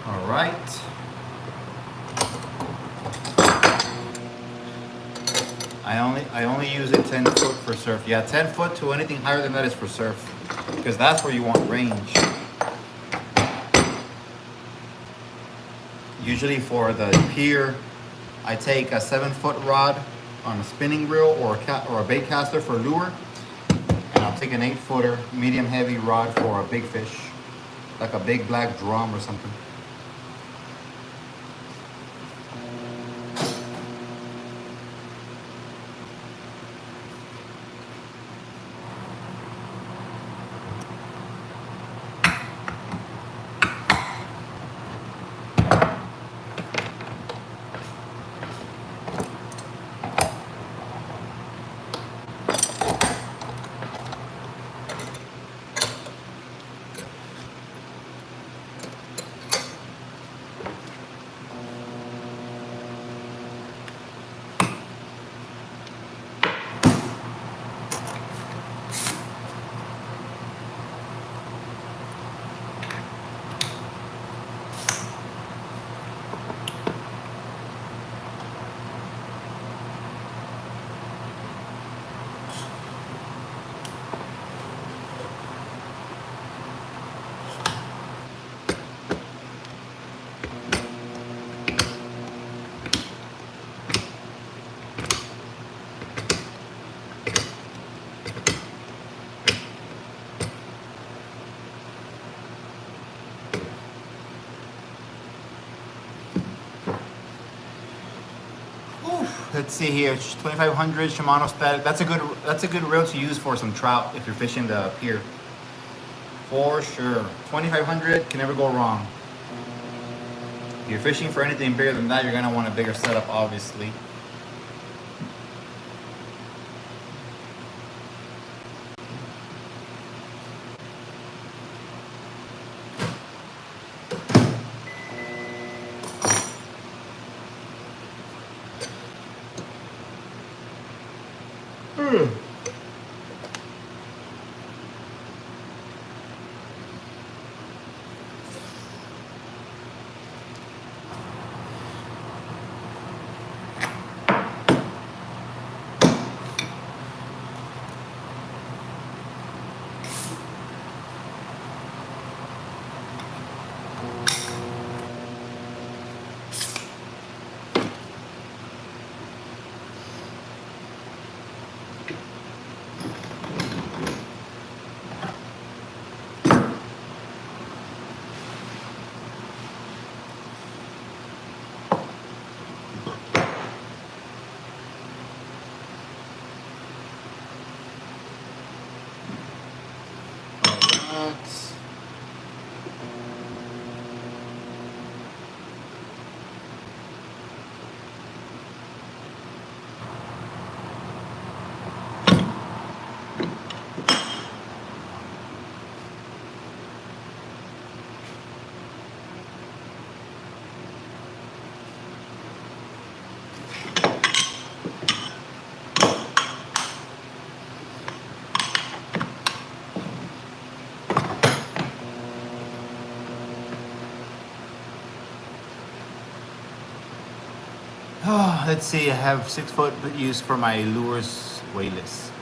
All right. I only use it 10 foot for surf. Yeah, 10 foot to anything higher than that is for surf, because that's where you want range. Usually for the pier, I take a 7-foot rod on a spinning reel or a bait caster for lure, and I'll take an 8-footer medium heavy rod for a big fish, like a big black drum or something. Let's see here, 2500 Shimano static. That's a good reel to use for some trout if you're fishing the pier. For sure. 2500 can never go wrong. If you're fishing for anything bigger than that, you're gonna want a bigger setup, obviously. Oh, let's see. I have 6 foot use for my lures weightless.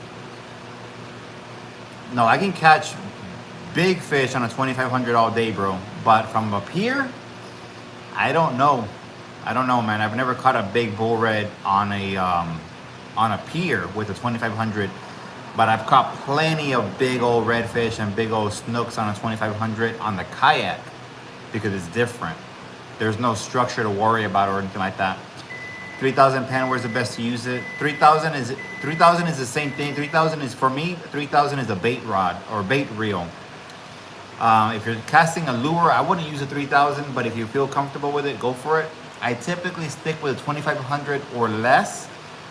No, I can catch big fish on a 2500 all day, bro. But from up here, I don't know. I don't know, man. I've never caught a big bull red on a pier with a 2500. But I've caught plenty of big old redfish and big old snooks on a 2500 on the kayak because it's different. There's no structure to worry about or anything like that. 3000 pen, where's the best to use it? 3000 is the same thing. 3000 is, for me, 3000 is a bait rod or bait reel. If you're casting a lure, I wouldn't use a 3000, but if you feel comfortable with it, go for it. I typically stick with a 2500 or less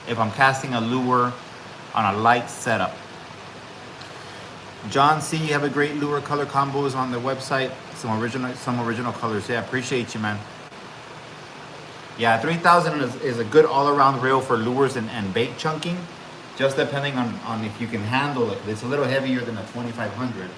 if I'm casting a lure on a light setup. John C, you have a great lure color combos on the website. Some original colors. Yeah, appreciate you, man. Yeah, 3000 is a good all-around reel for lures and bait chunking, just depending on if you can handle it. It's a little heavier than a 2500.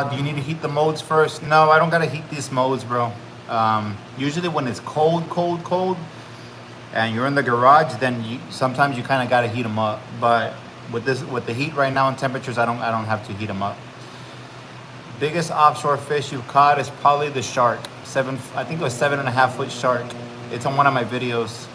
Do you need to heat the modes first? No, I don't gotta heat these modes, bro. Usually when it's cold, and you're in the garage, then sometimes you kind of gotta heat them up. But with the heat right now and temperatures, I don't have to heat them up. Biggest offshore fish you've caught is probably the shark. I think it was 7.5 foot shark. It's on one of my videos.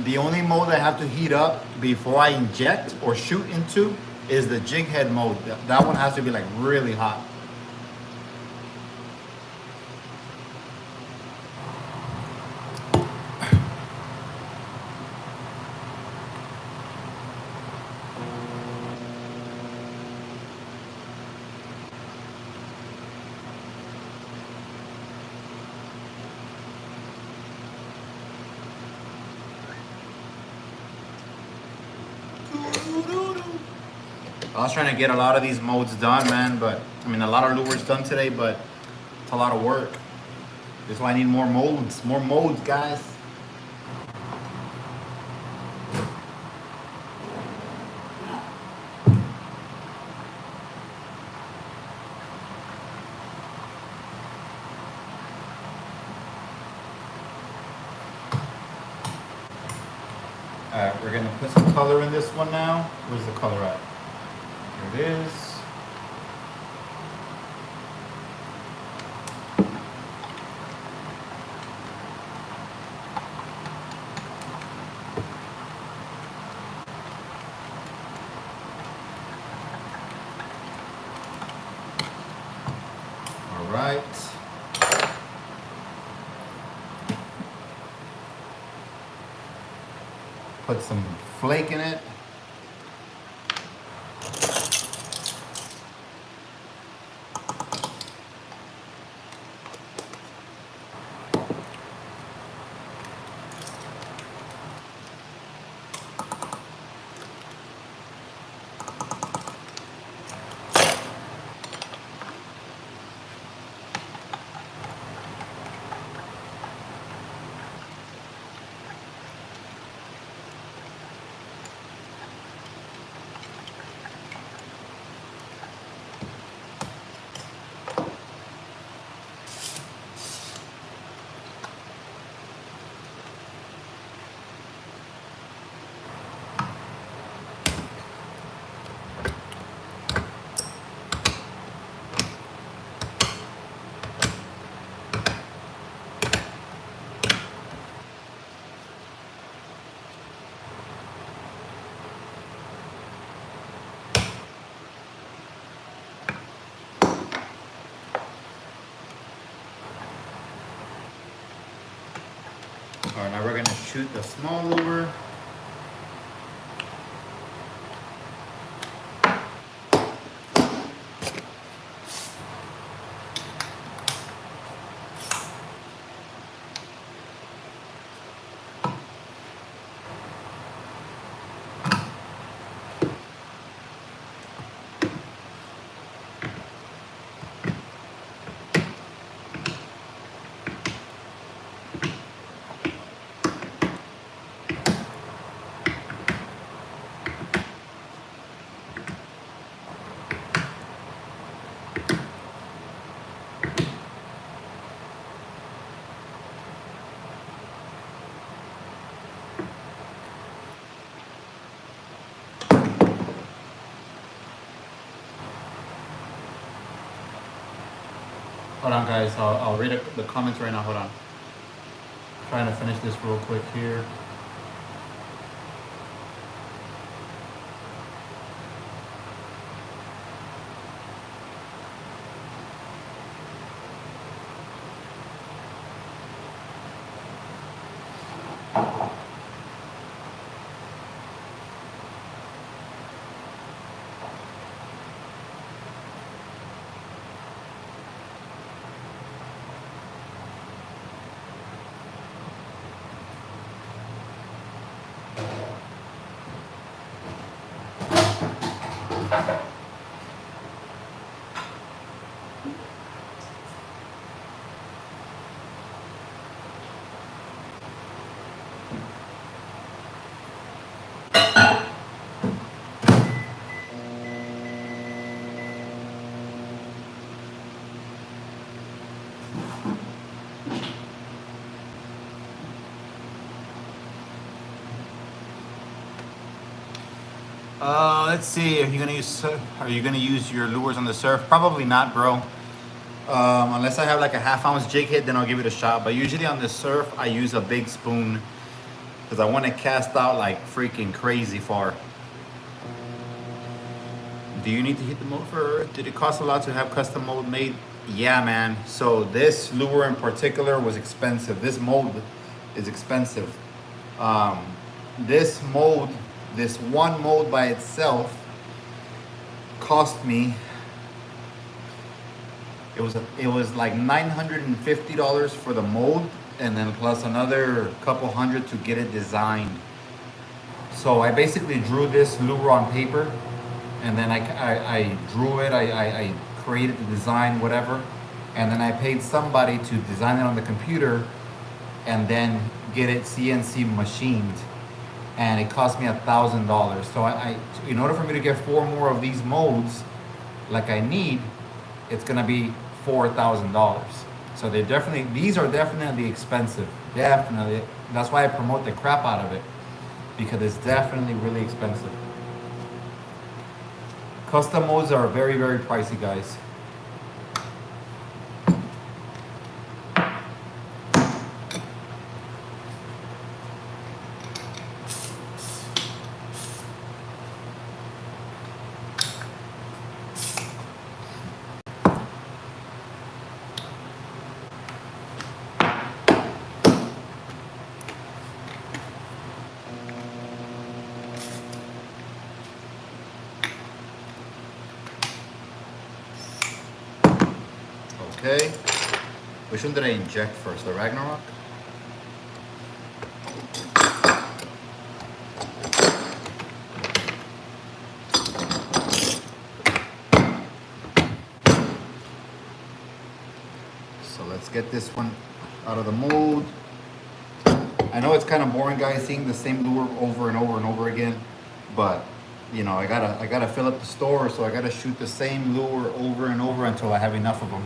The only mode I have to heat up before I inject or shoot into is the jig head mode. That one has to be like really hot. I was trying to get a lot of these modes done, man, but I mean a lot of lures done today, but it's a lot of work. That's why I need more modes, guys. We're gonna put some color in this one now. Where's the color at? Here it is. All right. Put some flake in it. All right, now we're gonna shoot the small lure. Hold on, guys. I'll read the comments right now. Hold on. Trying to finish this real quick here. Let's see. Are you gonna use your lures on the surf? Probably not, bro. Unless I have like a half-ounce jig head, then I'll give it a shot. But usually on the surf, I use a big spoon because I want to cast out like freaking crazy far. Do you need to hit the mold for? Did it cost a lot to have custom mold made? Yeah, man. So this lure in particular was expensive. This mold is expensive. This one mold by itself cost me, it was like $950 for the mold, and then plus another couple hundred to get it designed. So I basically drew this lure on paper, and then I drew it, I created the design, whatever, and then I paid somebody to design it on the computer and then get it CNC machined. And it cost me $1,000. So in order for me to get 4 more of these molds, like I need, it's gonna be $4,000. So these are definitely expensive. Definitely. That's why I promote the crap out of it. because it's definitely really expensive. Custom modes are very, very pricey, guys. Okay. Which one did I inject first? The Ragnarok? So let's get this one out of the mold. I know it's kind of boring, guys, seeing the same lure over and over and over again, but you know, I gotta fill up the store, so I gotta shoot the same lure over and over until I have enough of them.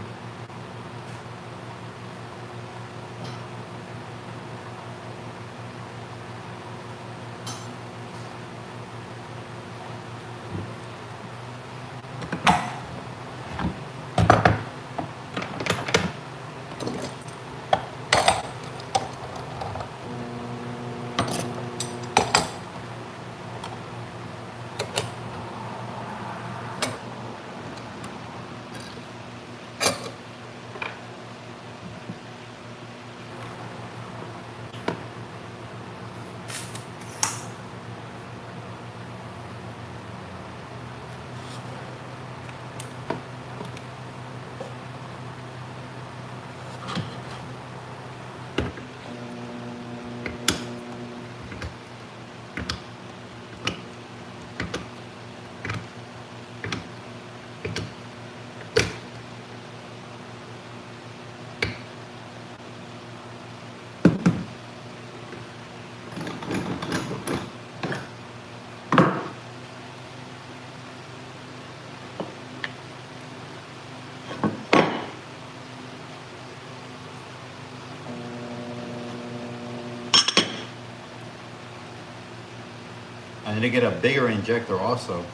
I need to get a bigger injector also.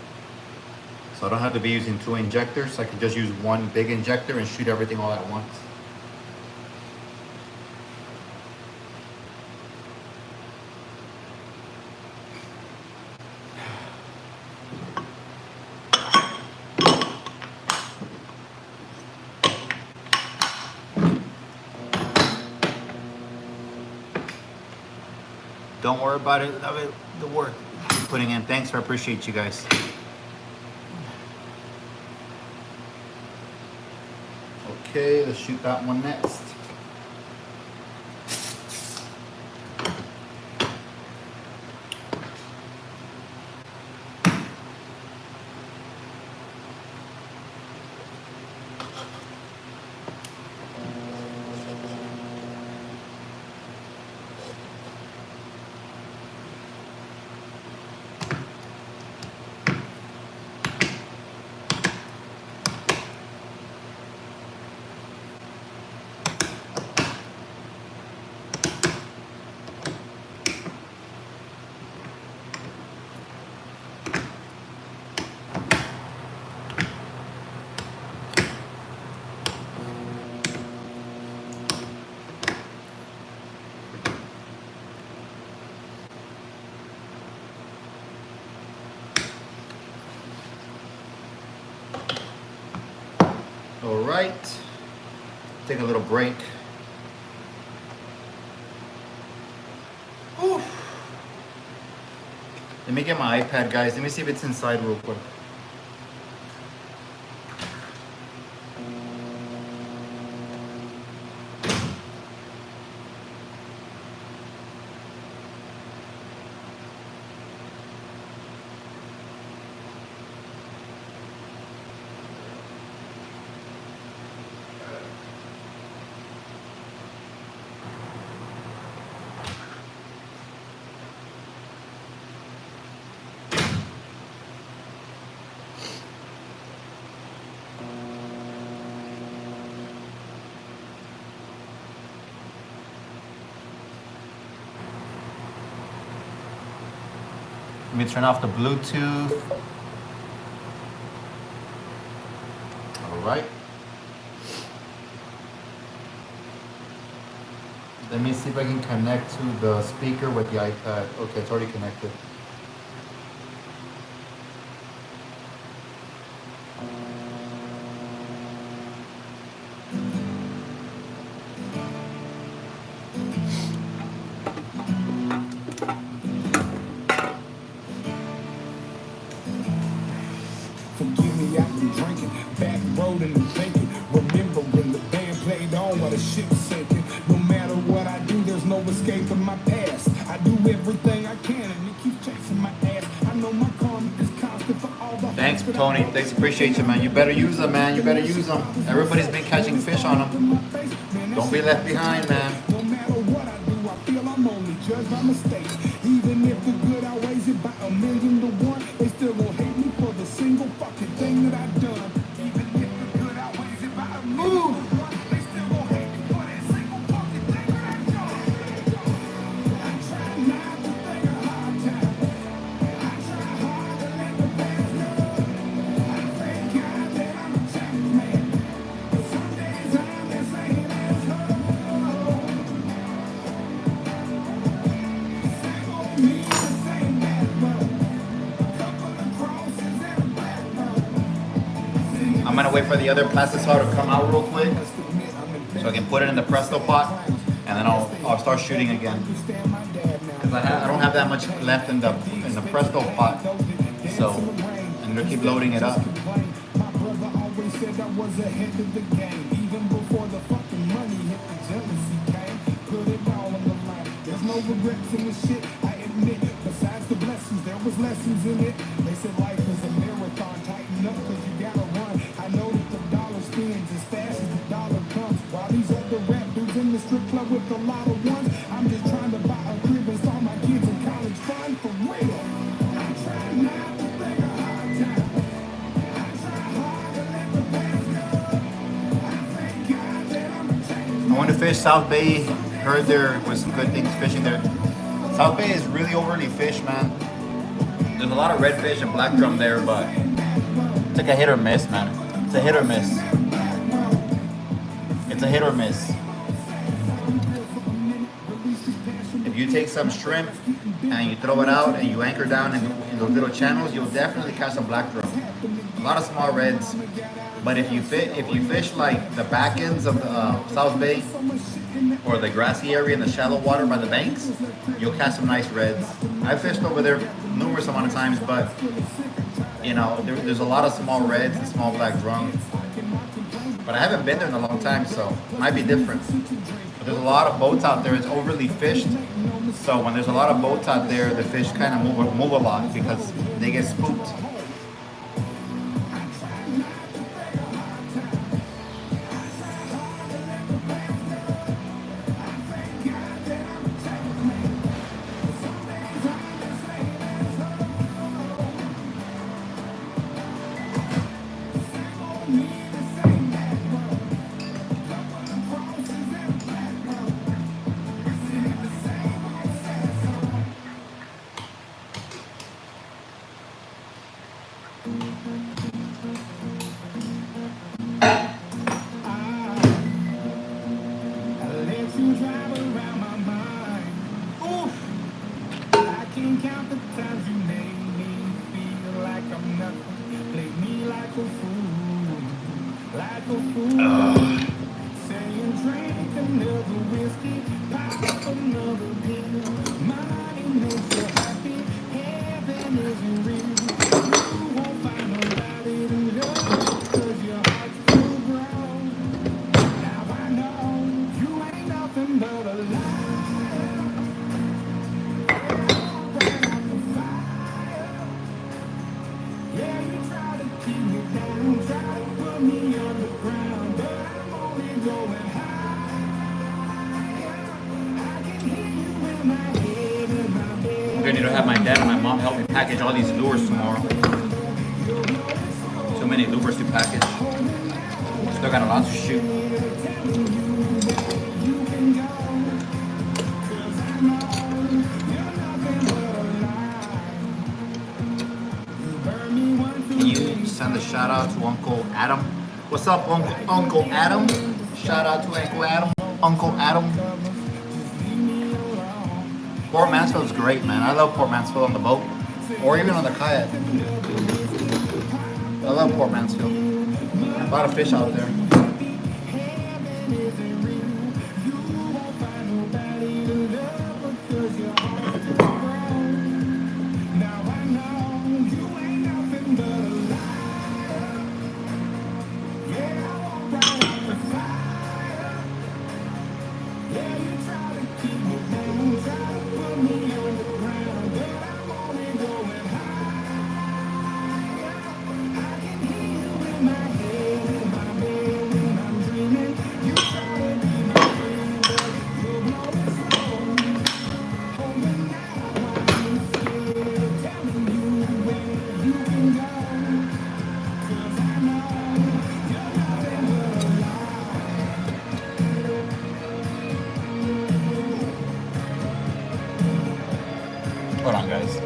So I don't have to be using 2 injectors. I can just use 1 big injector and shoot everything all at once. Don't worry about it. Love it. The work you're putting in. Thanks. I appreciate you guys. Okay, let's shoot that one next. All right, take a little break. Whew. Let me get my iPad, guys. Let me see if it's inside real quick. Let me turn off the Bluetooth. All right. Let me see if I can connect to the speaker with the iPad. Okay, it's already connected. Forgive me after drinking, back rolling and thinking. Remember when the band played on while the ship was sinking. No matter what I do, there's no escaping my past. I do everything I can and it keeps chasing my ass. I know my karma is constant for all the. Thanks, Tony. Thanks, appreciate you, man. You better use them, man. You better use them. Everybody's been catching fish on them. Don't be left behind, man. No matter what I do, I feel I'm only judged by mistakes. Even if the good outweighs it by 1,000,000 to 1, they still gon' hate me for the single fucking thing that I've done. Even if the good outweighs it by 1,000,000 to 1, they still gon' hate me for that single fucking thing that I've done. I try not to think of hard times. I try hard to let the past go. I thank God that I'm a changed man. But some days I'm the same asshole. Same old me, the same bad road. A couple of crosses and a black road. I'm gonna wait for the other plastic saw to come out real quick so I can put it in the Presto pot, and then I'll start shooting again. Because I don't have that much left in the Presto pot, so I'm gonna keep loading it up. My brother always said I was ahead of the game. Even before the fucking money hit, the jealousy came. Put it all on the line. There's no regrets in this shit, I admit. Besides the blessings, there was lessons in it. They said life is a marathon. Tighten up cause you gotta run. I know that the dollar spins as fast as the dollar comes. While these other rap dudes in the strip club with a lot of ones, I'm just trying to buy a crib and start my kids in college fund for real. I try not to think of hard times. I try hard to let the past go. I thank God that I'm a changed I want to fish South Bay. Heard there was some good things fishing there. South Bay is really overly fished, man. There's a lot of redfish and black drum there, but it's like a hit or miss, man. It's a hit or miss. It's a hit or miss. If you take some shrimp and you throw it out and you anchor down in those little channels, you'll definitely catch some black drum. A lot of small reds. But if you fish like the back ends of the South Bay or the grassy area in the shallow water by the banks, you'll catch some nice reds. I've fished over there numerous amount of times, but you know, there's a lot of small reds and small black drum. But I haven't been there in a long time, so it might be different. But there's a lot of boats out there. It's overly fished. So when there's a lot of boats out there, the fish kind of move a lot because they get spooked. I'm going to have my dad and my mom help me package all these lures tomorrow. Too many lures to package. Still got a lot to shoot. send a shout out to Uncle Adam. What's up, Uncle Adam? Shout out to Uncle Adam. Uncle Adam. Port Mansfield's great, man. I love Port Mansfield on the boat, or even on the kayak. I love Port Mansfield. A lot of fish out there. Hold on, guys.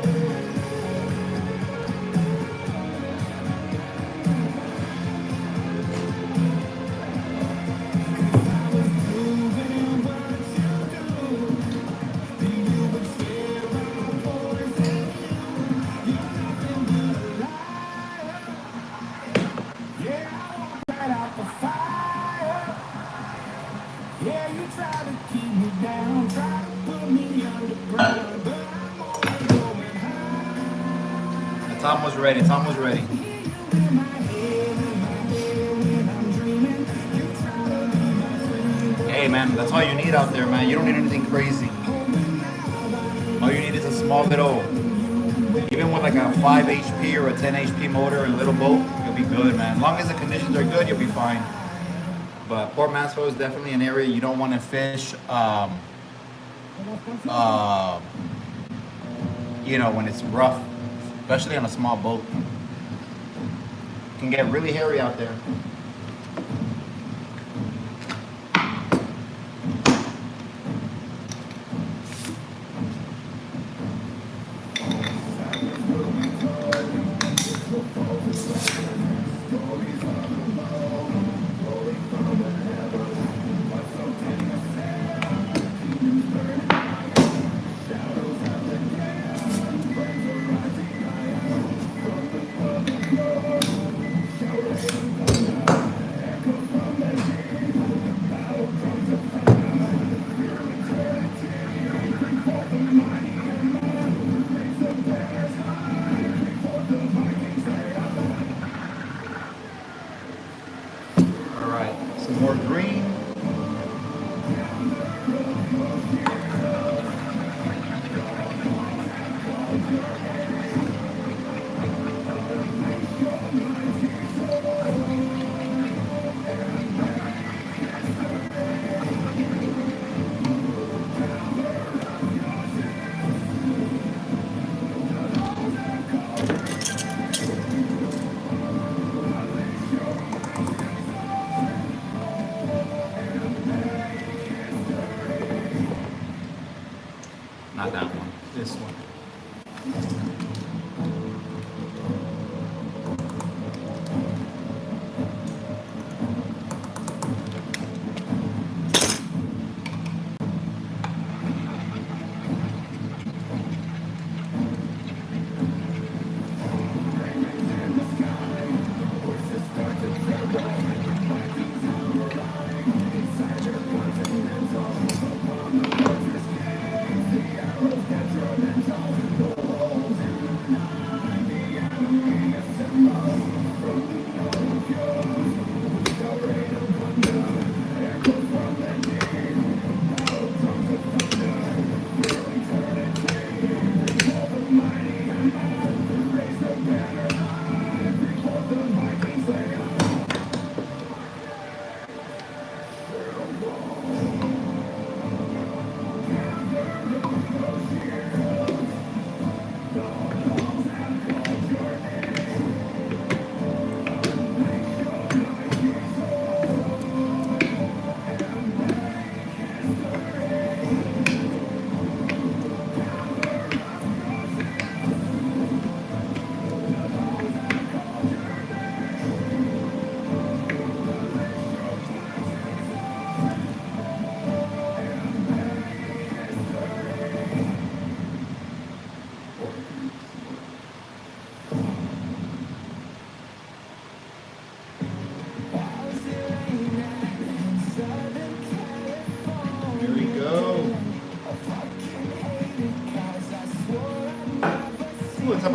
Yeah, you try to keep me down, try to put me underground, but I'm only going high. Tom was ready. Tom was ready. In my head, when I'm dreaming, you try to be my friend. Hey, man, that's all you need out there, man. You don't need anything crazy. All you need is a small little, even with like a 5 HP or a 10 HP motor and a little boat, you'll be good, man. As long as the conditions are good, you'll be fine. But Port Mansfield is definitely an area you don't want to fish, you know, when it's rough, especially on a small boat. It can get really hairy out there. All right, some more green.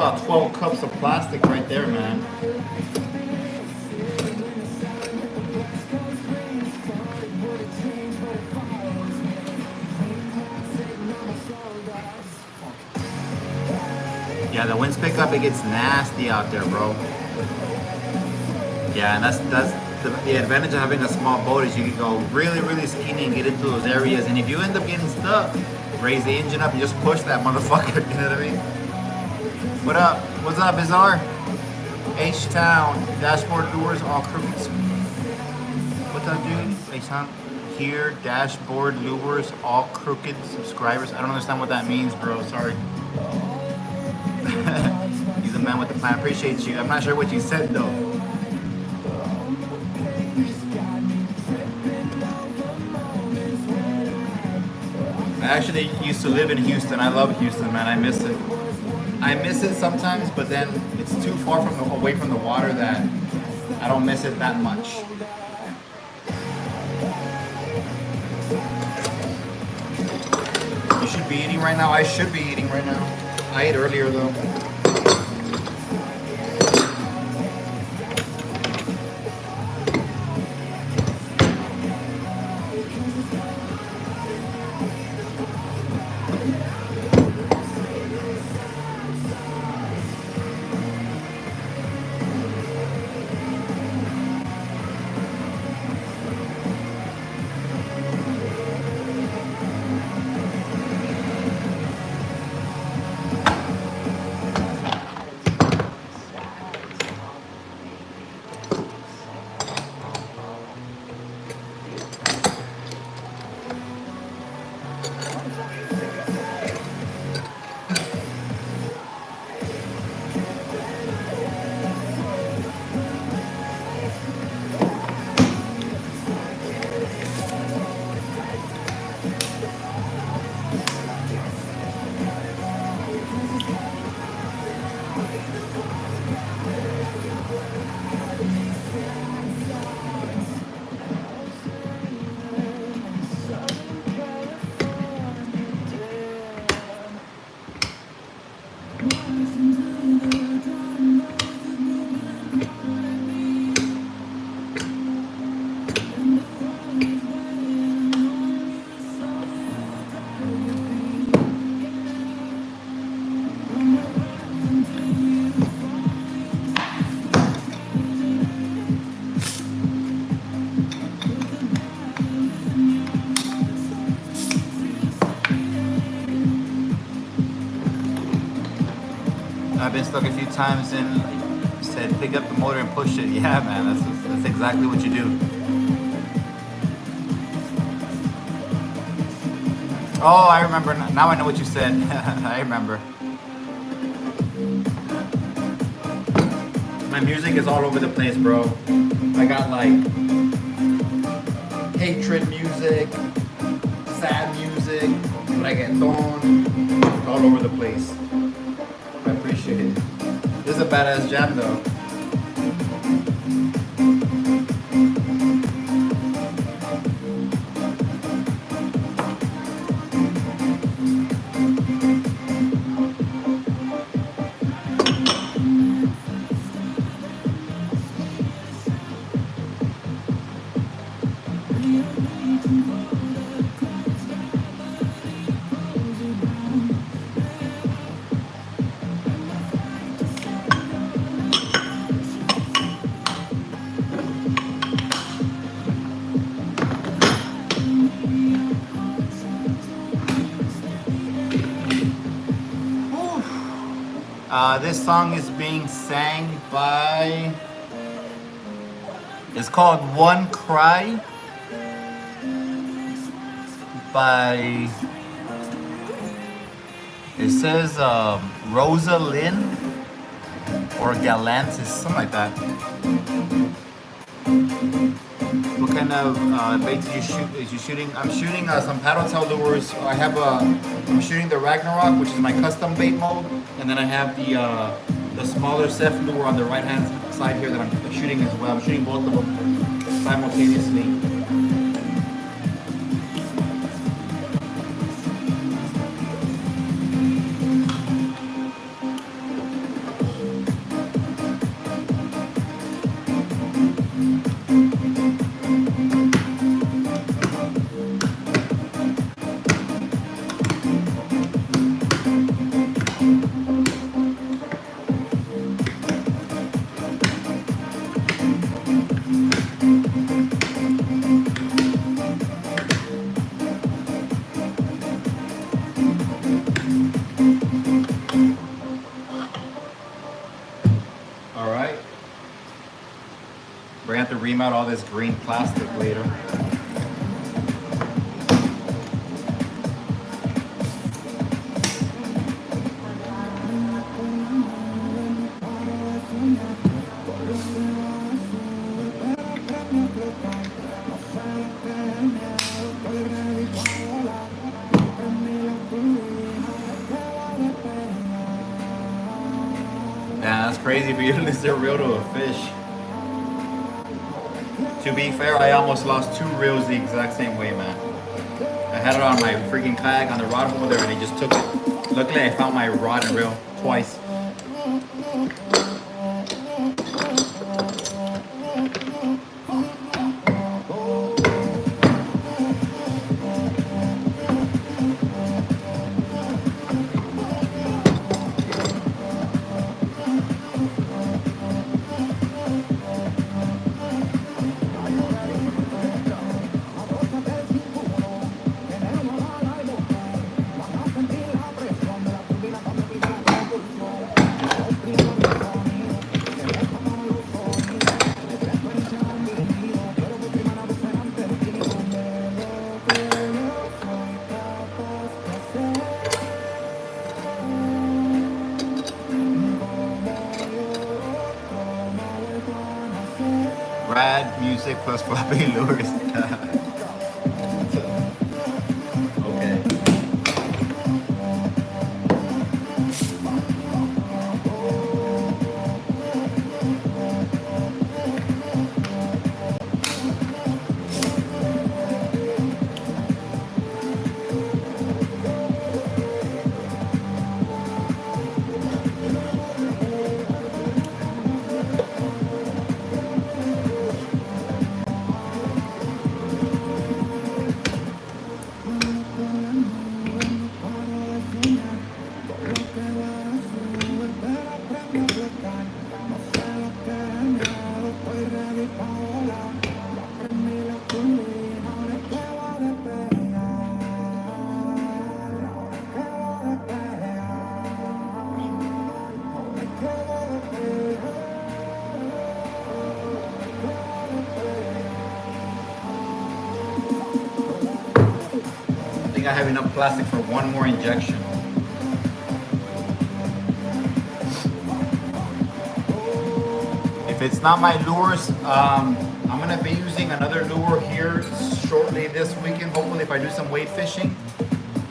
about 12 cups of plastic right there, man. Yeah, the winds pick up, it gets nasty out there, bro. Yeah, and that's the advantage of having a small boat is you can go really, really skinny and get into those areas. And if you end up getting stuck, raise the engine up and just push that motherfucker. You know what I mean? What up? What's up, Bizarre? H-Town, dashboard lures, all crooks. What's up, dude? H-Town here, dashboard lures, all crooked subscribers. I don't understand what that means, bro. Sorry. You're the man with the plan. Appreciate you. I'm not sure what you said though. I actually used to live in Houston. I love Houston, man. I miss it. I miss it sometimes, but then it's too far away from the water that I don't miss it that much. You should be eating right now. I should be eating right now. I ate earlier though. I've been stuck a few times and said pick up the motor and push it. Yeah, man, that's exactly what you do. Oh, I remember. Now I know what you said. I remember. My music is all over the place, bro. I got like hatred music, sad music, reggaeton, all over the place. I appreciate it. This is a badass jam though. This song is being sang by, it's called One Cry by, it says Rosa Lynn or Galantis, something like that. What kind of baits do you shoot? Is you shooting? I'm shooting some paddle tail lures. I'm shooting the Ragnarok, which is my custom bait mode, and then I have the smaller SEF lure on the right hand side here that I'm shooting as well. I'm shooting both of them simultaneously. We're gonna have to ream out all this green plastic later. Yeah, that's crazy for you to lose your reel to a fish. To be fair, I almost lost 2 reels the exact same way, man. I had it on my freaking kayak on the rod holder and it just took it. Luckily, I found my rod and reel twice. Rad music plus floppy lures. Okay. I think I have enough plastic for one more injection. If it's not my lures, I'm gonna be using another lure here shortly this weekend. Hopefully, if I do some weight fishing.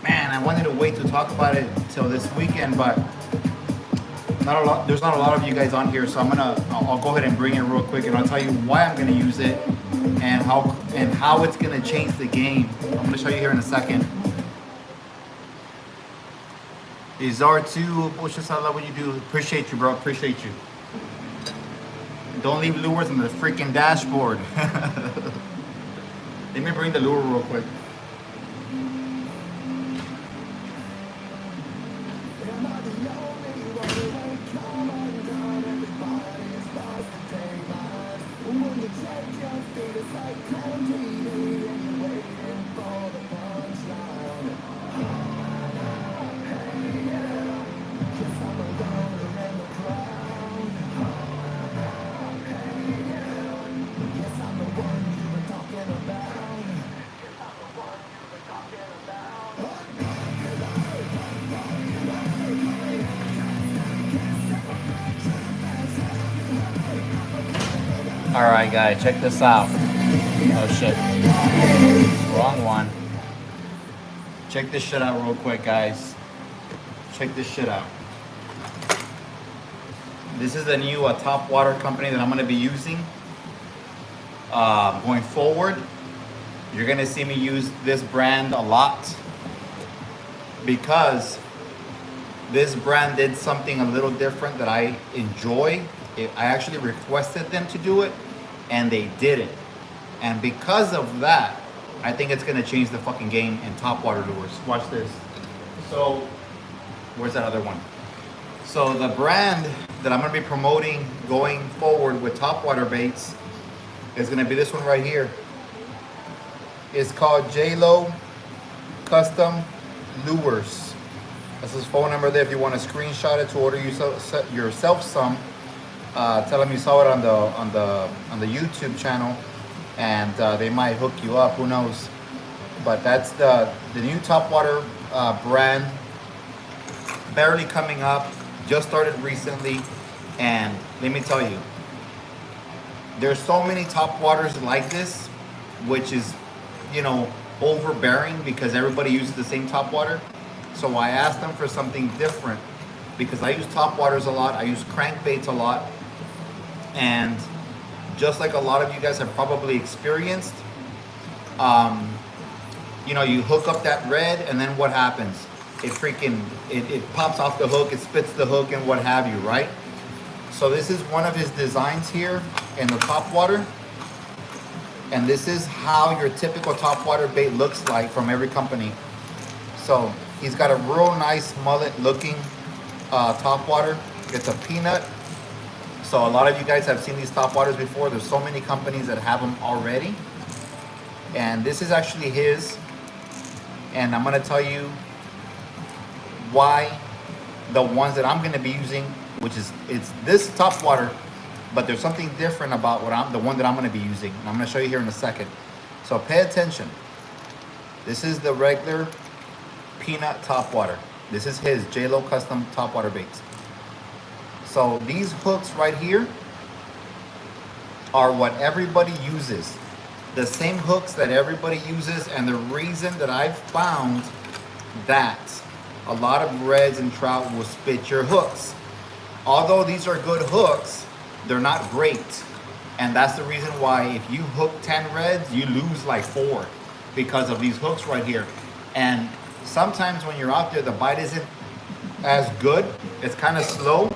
Man, I wanted to wait to talk about it till this weekend, but there's not a lot of you guys on here, so I'll go ahead and bring it real quick, and I'll tell you why I'm gonna use it and how it's gonna change the game. I'm gonna show you here in a second. Izar2, Bushas, I love what you do. Appreciate you, bro. Appreciate you. Don't leave lures on the freaking dashboard. Let me bring the lure real quick. Alright guys, check this out. Oh shit. Wrong one. Check this shit out real quick, guys. Check this shit out. This is the new top water company that I'm going to be using going forward. You're going to see me use this brand a lot because this brand did something a little different that I enjoy. I actually requested them to do it and they did it. And because of that, I think it's gonna change the fucking game in top water lures. Watch this. So, where's that other one? So the brand that I'm gonna be promoting going forward with top water baits is gonna be this one right here. It's called J-Lo Custom Lures. That's his phone number there if you want to screenshot it to order yourself some. tell them you saw it on the YouTube channel, and they might hook you up. Who knows? But that's the new Topwater brand, barely coming up, just started recently, and let me tell you, there's so many Topwaters like this, which is, you know, overbearing because everybody uses the same Topwater. So I asked them for something different because I use Topwaters a lot, I use crankbaits a lot, and just like a lot of you guys have probably experienced, you know, you hook up that red, and then what happens? It pops off the hook, it spits the hook, and what have you, right? So this is one of his designs here in the Topwater, and this is how your typical Topwater bait looks like from every company. So he's got a real nice mullet looking Topwater. It's a peanut. So a lot of you guys have seen these Topwaters before. There's so many companies that have them already, and this is actually his. And I'm gonna tell you why the ones that I'm gonna be using, which is, it's this Topwater, but there's something different about the one that I'm gonna be using. And I'm gonna show you here in a second. So pay attention. This is the regular peanut Topwater. This is his J-Lo custom Topwater baits. So these hooks right here are what everybody uses. The same hooks that everybody uses, and the reason that I've found that a lot of reds and trout will spit your hooks. Although these are good hooks, they're not great. And that's the reason why if you hook 10 reds, you lose like 4 because of these hooks right here. And sometimes when you're out there, the bite isn't as good. It's kind of slow.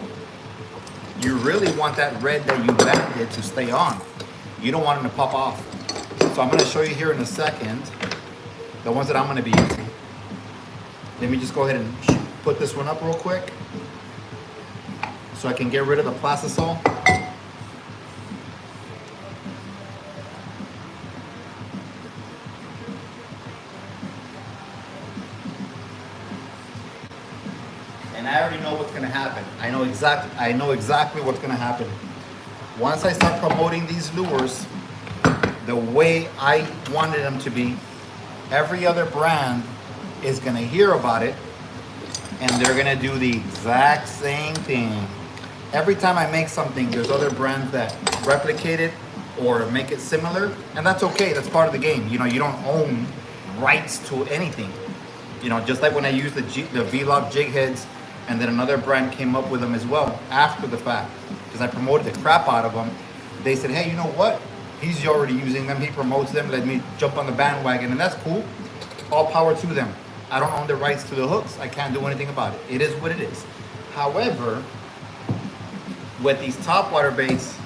You really want that red that you landed to stay on. You don't want them to pop off. So I'm going to show you here in a second the ones that I'm going to be using. Let me just go ahead and put this one up real quick so I can get rid of the plastisol. And I already know what's going to happen. I know exactly what's going to happen. Once I start promoting these lures the way I wanted them to be, every other brand is gonna hear about it, and they're gonna do the exact same thing. Every time I make something, there's other brands that replicate it or make it similar, and that's okay, that's part of the game. You know, you don't own rights to anything. You know, just like when I used the V-Lock jig heads, and then another brand came up with them as well after the fact, because I promoted the crap out of them. They said, hey, you know what? He's already using them, he promotes them, let me jump on the bandwagon, and that's cool. All power to them. I don't own the rights to the hooks. I can't do anything about it. It is what it is. However, with these Topwater baits,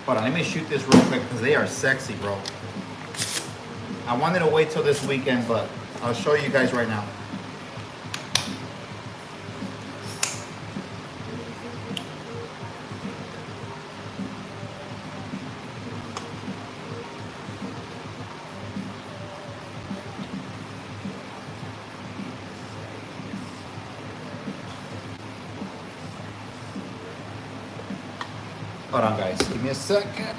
hold on, let me shoot this real quick because they are sexy, bro. I wanted to wait till this weekend, but I'll show you guys right now. Hold on, guys. Give me a second.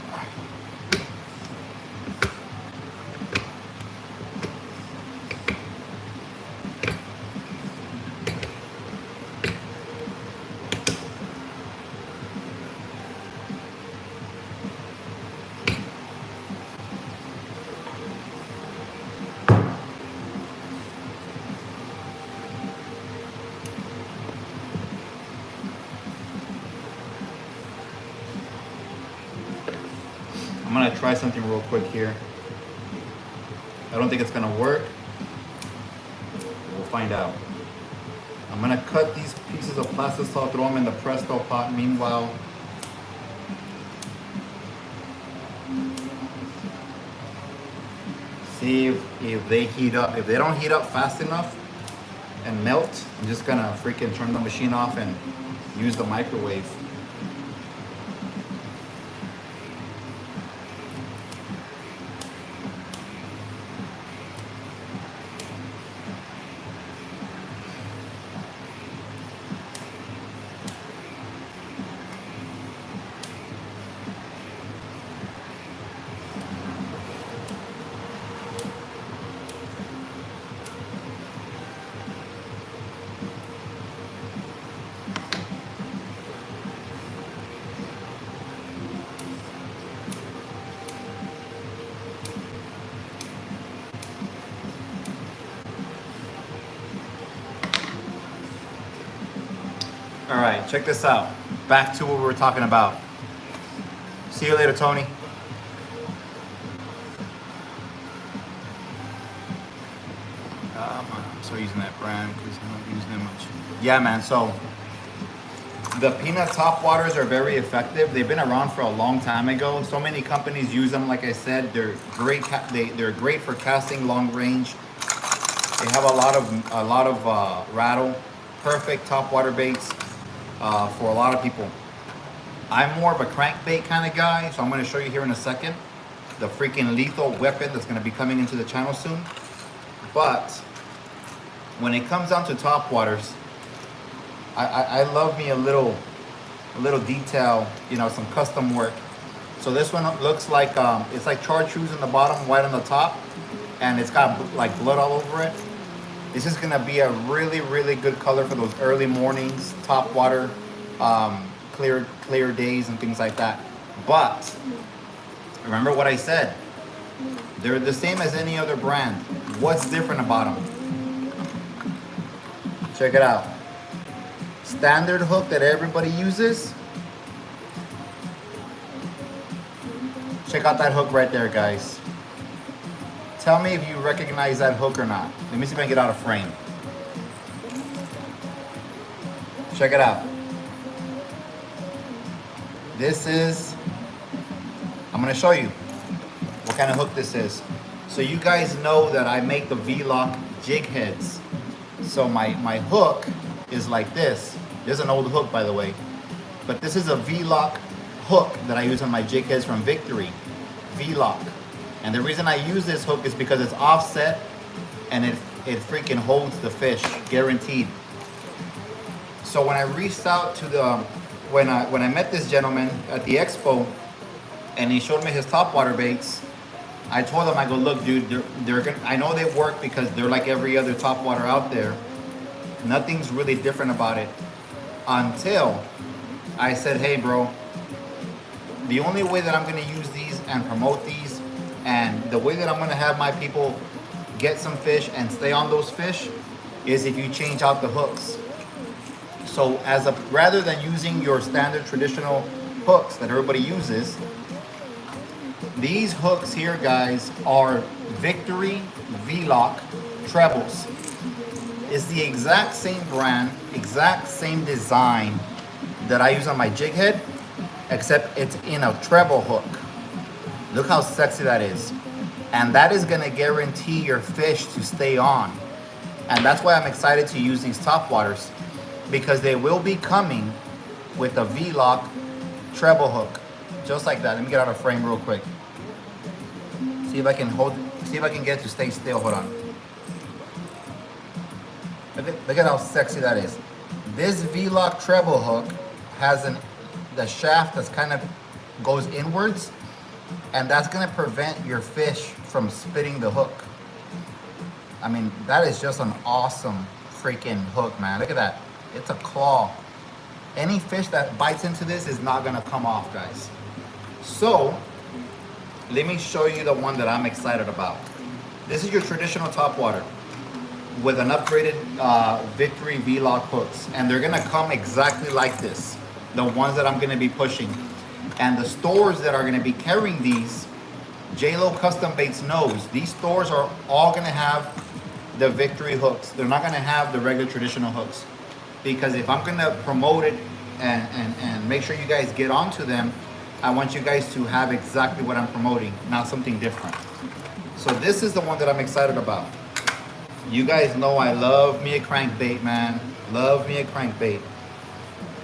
I'm gonna try something real quick here. I don't think it's gonna work. We'll find out. I'm gonna cut these pieces of plastisol, throw them in the Presto pot. Meanwhile, see if they heat up. If they don't heat up fast enough and melt, I'm just gonna freaking turn the machine off and use the microwave. All right, check this out. Back to what we were talking about. See you later, Tony. I'm still using that brand because I'm not using it much. Yeah, man. So the peanut top waters are very effective. They've been around for a long time ago. So many companies use them. Like I said, they're great. They're great for casting long range. They have a lot of rattle. Perfect top water baits for a lot of people. I'm more of a crankbait kind of guy, so I'm going to show you here in a second the freaking lethal weapon that's going to be coming into the channel soon. But when it comes down to top waters, I love me a little detail, you know, some custom work. So this one looks like it's like chartreuse in the bottom, white on the top, and it's got like blood all over it. This is gonna be a really good color for those early mornings, top water, clear days and things like that. But remember what I said, they're the same as any other brand. What's different about them? Check it out. Standard hook that everybody uses. Check out that hook right there, guys. Tell me if you recognize that hook or not. Let me see if I can get out of frame. Check it out. This is, I'm gonna show you what kind of hook this is. So you guys know that I make the V-Lock jig heads. So my hook is like this. This is an old hook, by the way. But this is a V-Lock hook that I use on my jig heads from Victory. V-Lock. And the reason I use this hook is because it's offset and it freaking holds the fish, guaranteed. So when I reached out to the, when I met this gentleman at the expo and he showed me his topwater baits, I told him, I go, look, dude, they're gonna, I know they work because they're like every other topwater out there. Nothing's really different about it. Until I said, hey bro, the only way that I'm gonna use these and promote these, and the way that I'm gonna have my people get some fish and stay on those fish, is if you change out the hooks. So rather than using your standard traditional hooks that everybody uses, these hooks here, guys, are Victory V-Lock trebles. It's the exact same brand, exact same design that I use on my jig head, except it's in a treble hook. Look how sexy that is. And that is gonna guarantee your fish to stay on. And that's why I'm excited to use these topwaters, because they will be coming with a V-Lock treble hook. Just like that. Let me get out of frame real quick. See if I can get it to stay still. Hold on. Look at how sexy that is. This V-Lock treble hook has the shaft that's kind of goes inwards, and that's gonna prevent your fish from spitting the hook. I mean, that is just an awesome freaking hook, man. Look at that. It's a claw. Any fish that bites into this is not gonna come off, guys. So, let me show you the one that I'm excited about. This is your traditional topwater with an upgraded Victory V-Lock hooks. And they're gonna come exactly like this, the ones that I'm gonna be pushing. And the stores that are gonna be carrying these, J-Lo Custom Baits knows, these stores are all gonna have the Victory hooks. They're not gonna have the regular traditional hooks. Because if I'm gonna promote it and make sure you guys get onto them, I want you guys to have exactly what I'm promoting, not something different. So this is the one that I'm excited about. You guys know I love me a crankbait, man. Love me a crankbait.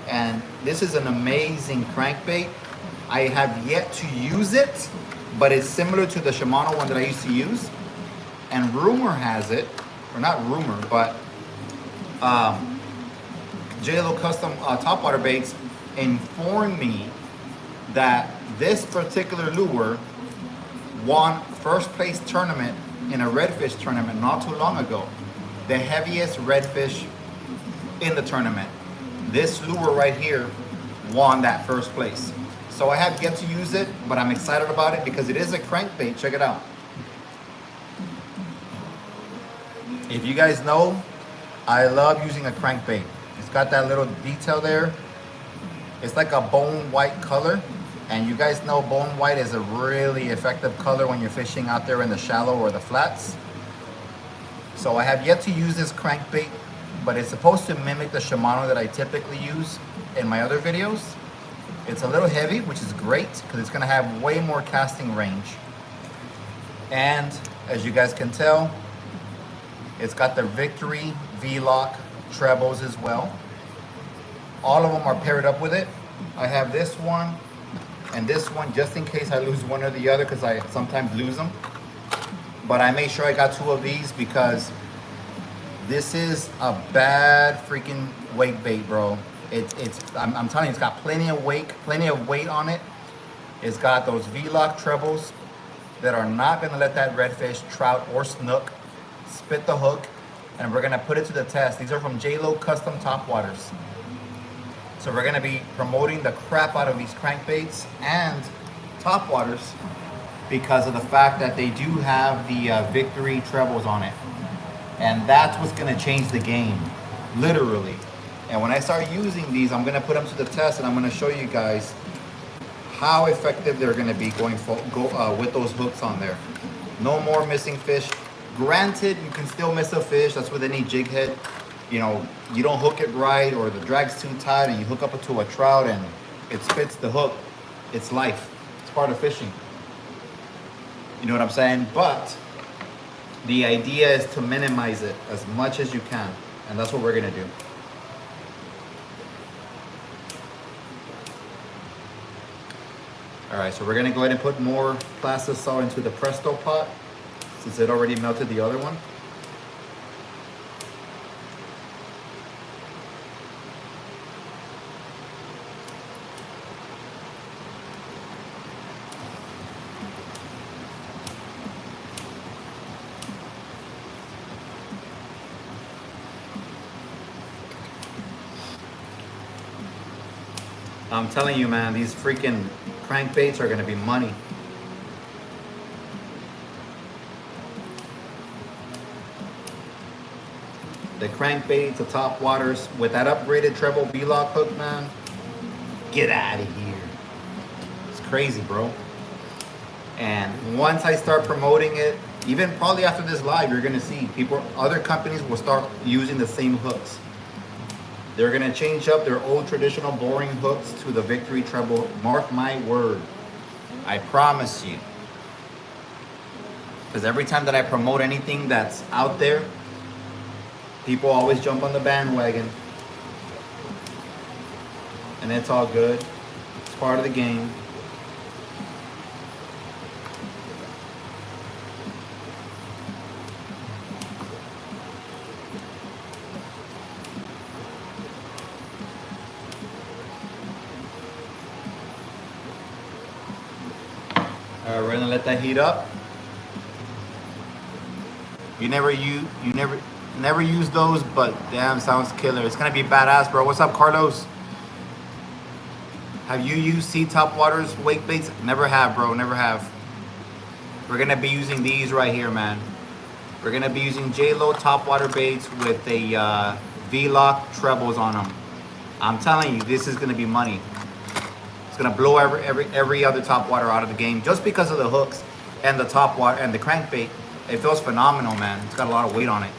And this is an amazing crankbait. I have yet to use it, but it's similar to the Shimano one that I used to use. And rumor has it, or not rumor, but J-Lo Custom Topwater Baits informed me that this particular lure won first place tournament in a redfish tournament not too long ago. The heaviest redfish in the tournament. This lure right here won that first place. So I have yet to use it, but I'm excited about it because it is a crankbait. Check it out. If you guys know, I love using a crankbait. It's got that little detail there. It's like a bone white color. And you guys know bone white is a really effective color when you're fishing out there in the shallow or the flats. So I have yet to use this crankbait, but it's supposed to mimic the Shimano that I typically use in my other videos. It's a little heavy, which is great because it's gonna have way more casting range. And as you guys can tell, it's got the Victory V-Lock trebles as well. All of them are paired up with it. I have this one and this one just in case I lose one or the other, because I sometimes lose them. But I made sure I got two of these because this is a bad freaking wake bait, bro. I'm telling you, it's got plenty of weight on it. It's got those V-Lock trebles that are not gonna let that redfish, trout, or snook spit the hook, and we're gonna put it to the test. These are from J-Lo Custom Topwaters. So we're gonna be promoting the crap out of these crankbaits and topwaters because of the fact that they do have the Victory trebles on it. And that's what's gonna change the game, literally. And when I start using these, I'm gonna put them to the test and I'm gonna show you guys how effective they're gonna be with those hooks on there. No more missing fish. Granted, you can still miss a fish. That's with any jig head. You know, you don't hook it right or the drag's too tight and you hook up to a trout and it spits the hook. It's life. It's part of fishing. You know what I'm saying? But the idea is to minimize it as much as you can. And that's what we're gonna do. All right, so we're gonna go ahead and put more plastic salt into the Presto pot since it already melted the other one. I'm telling you, man, these freaking crankbaits are gonna be money. The crankbaits, the top waters, with that upgraded treble V-Lock hook, man, get out of here. It's crazy, bro. And once I start promoting it, even probably after this live, you're gonna see other companies will start using the same hooks. They're gonna change up their old traditional boring hooks to the Victory treble. Mark my word. I promise you. Because every time that I promote anything that's out there, people always jump on the bandwagon. And it's all good. It's part of the game. We're gonna let that heat up. You never use those, but damn, sounds killer. It's gonna be badass, bro. What's up, Carlos? Have you used Sea Topwaters wake baits? Never have, bro. Never have. We're gonna be using these right here, man. We're gonna be using J-Lo Topwater baits with the V-Lock trebles on them. I'm telling you, this is gonna be money. It's gonna blow every other topwater out of the game just because of the hooks and the topwater and the crankbait. It feels phenomenal, man. It's got a lot of weight on it.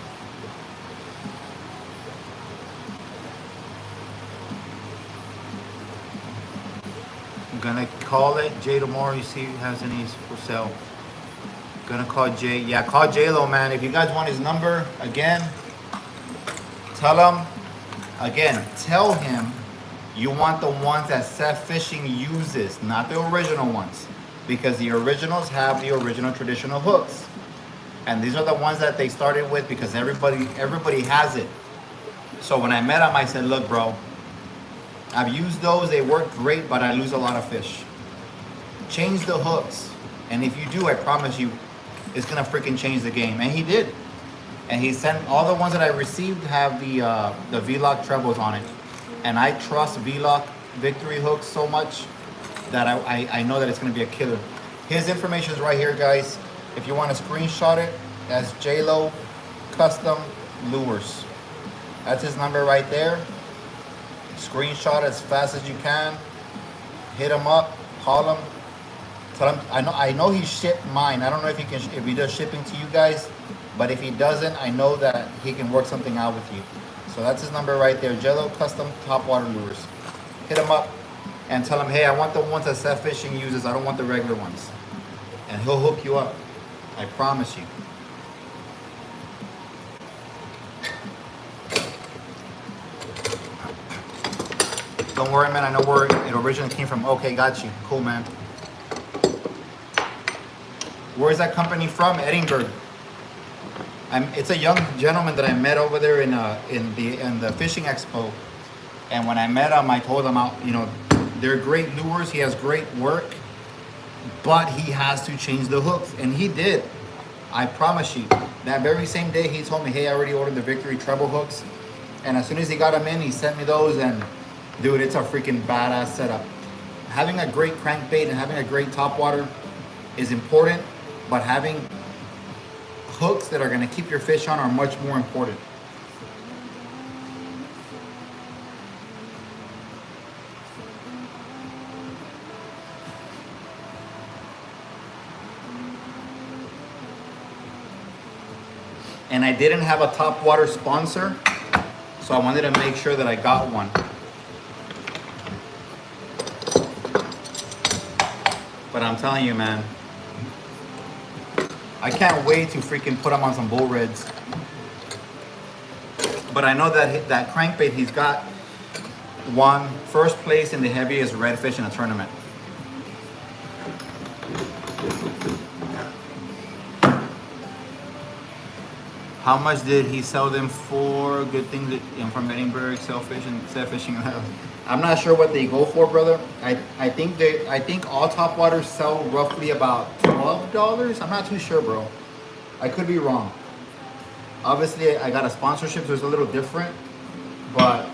I'm gonna call it Jay tomorrow. You see if he has any for sale. Gonna call Jay. Yeah, call J-Lo, man. If you guys want his number, again, tell him. Again, tell him you want the ones that SEF Fishing uses, not the original ones. Because the originals have the original traditional hooks. And these are the ones that they started with because everybody has it. So when I met him, I said, look, bro, I've used those, they work great, but I lose a lot of fish. Change the hooks. And if you do, I promise you, it's gonna freaking change the game. And he did. And he sent, all the ones that I received have the V-Lock trebles on it. And I trust V-Lock Victory hooks so much that I know that it's gonna be a killer. His information is right here, guys. If you want to screenshot it, that's J-Lo Custom Lures. That's his number right there. Screenshot as fast as you can. Hit him up. Call him. Tell him. I know he shipped mine. I don't know if he can if he does shipping to you guys, but if he doesn't, I know that he can work something out with you. So that's his number right there. Jello Custom Topwater Lures. Hit him up and tell him, hey, I want the ones that SEF Fishing uses. I don't want the regular ones. And he'll hook you up. I promise you. Don't worry, man. I know where it originally came from. Okay, got you. Cool, man. Where's that company from? Edinburgh. It's a young gentleman that I met over there in the fishing expo. And when I met him, I told him, they're great lures. He has great work, but he has to change the hooks, and he did. I promise you. That very same day, he told me, hey, I already ordered the Victory treble hooks, and as soon as he got them in, he sent me those, and dude, it's a freaking badass setup. Having a great crankbait and having a great topwater is important, but having hooks that are going to keep your fish on are much more important. And I didn't have a topwater sponsor, so I wanted to make sure that I got one. But I'm telling you, man, I can't wait to freaking put him on some bull reds. But I know that crankbait, he's got won first place in the heaviest redfish in a tournament. How much did he sell them for? Good thing that I'm from Edinburgh, SEF Fishing. I'm not sure what they go for, brother. I think all topwaters sell roughly about $12. I'm not too sure, bro. I could be wrong. Obviously, I got a sponsorship, so it's a little different. But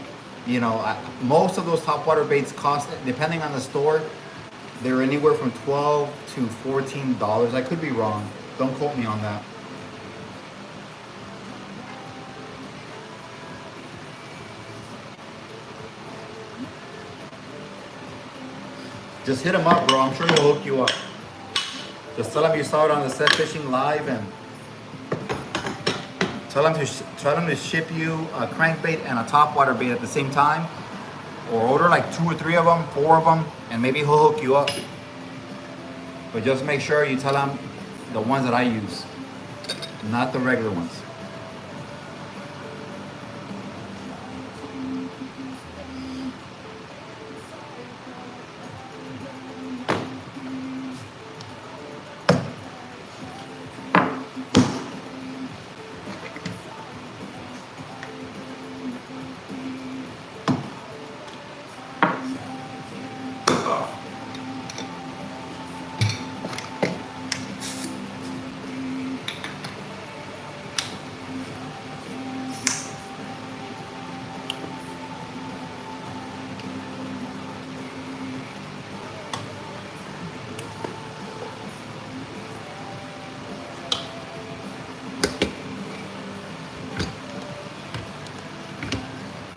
most of those topwater baits cost, depending on the store, they're anywhere from $12 to $14. I could be wrong. Don't quote me on that. Just hit him up, bro. I'm sure he'll hook you up. Just tell him you saw it on the SEF Fishing Live, and tell him to ship you a crankbait and a topwater bait at the same time, or order like 2 or 3 of them, 4 of them, and maybe he'll hook you up. But just make sure you tell him the ones that I use, not the regular ones.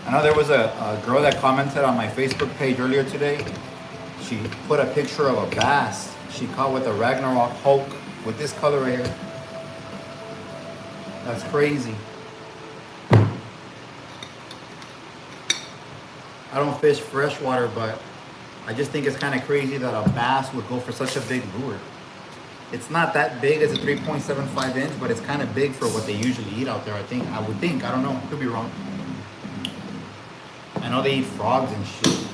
I know there was a girl that commented on my Facebook page earlier today. She put a picture of a bass she caught with a Ragnarok Hulk with this color right here. That's crazy. I don't fish freshwater, but I just think it's kind of crazy that a bass would go for such a big lure. It's not that big. It's a 3.75 inch, but it's kind of big for what they usually eat out there. I would think. I don't know. Could be wrong. I know they eat frogs and shit.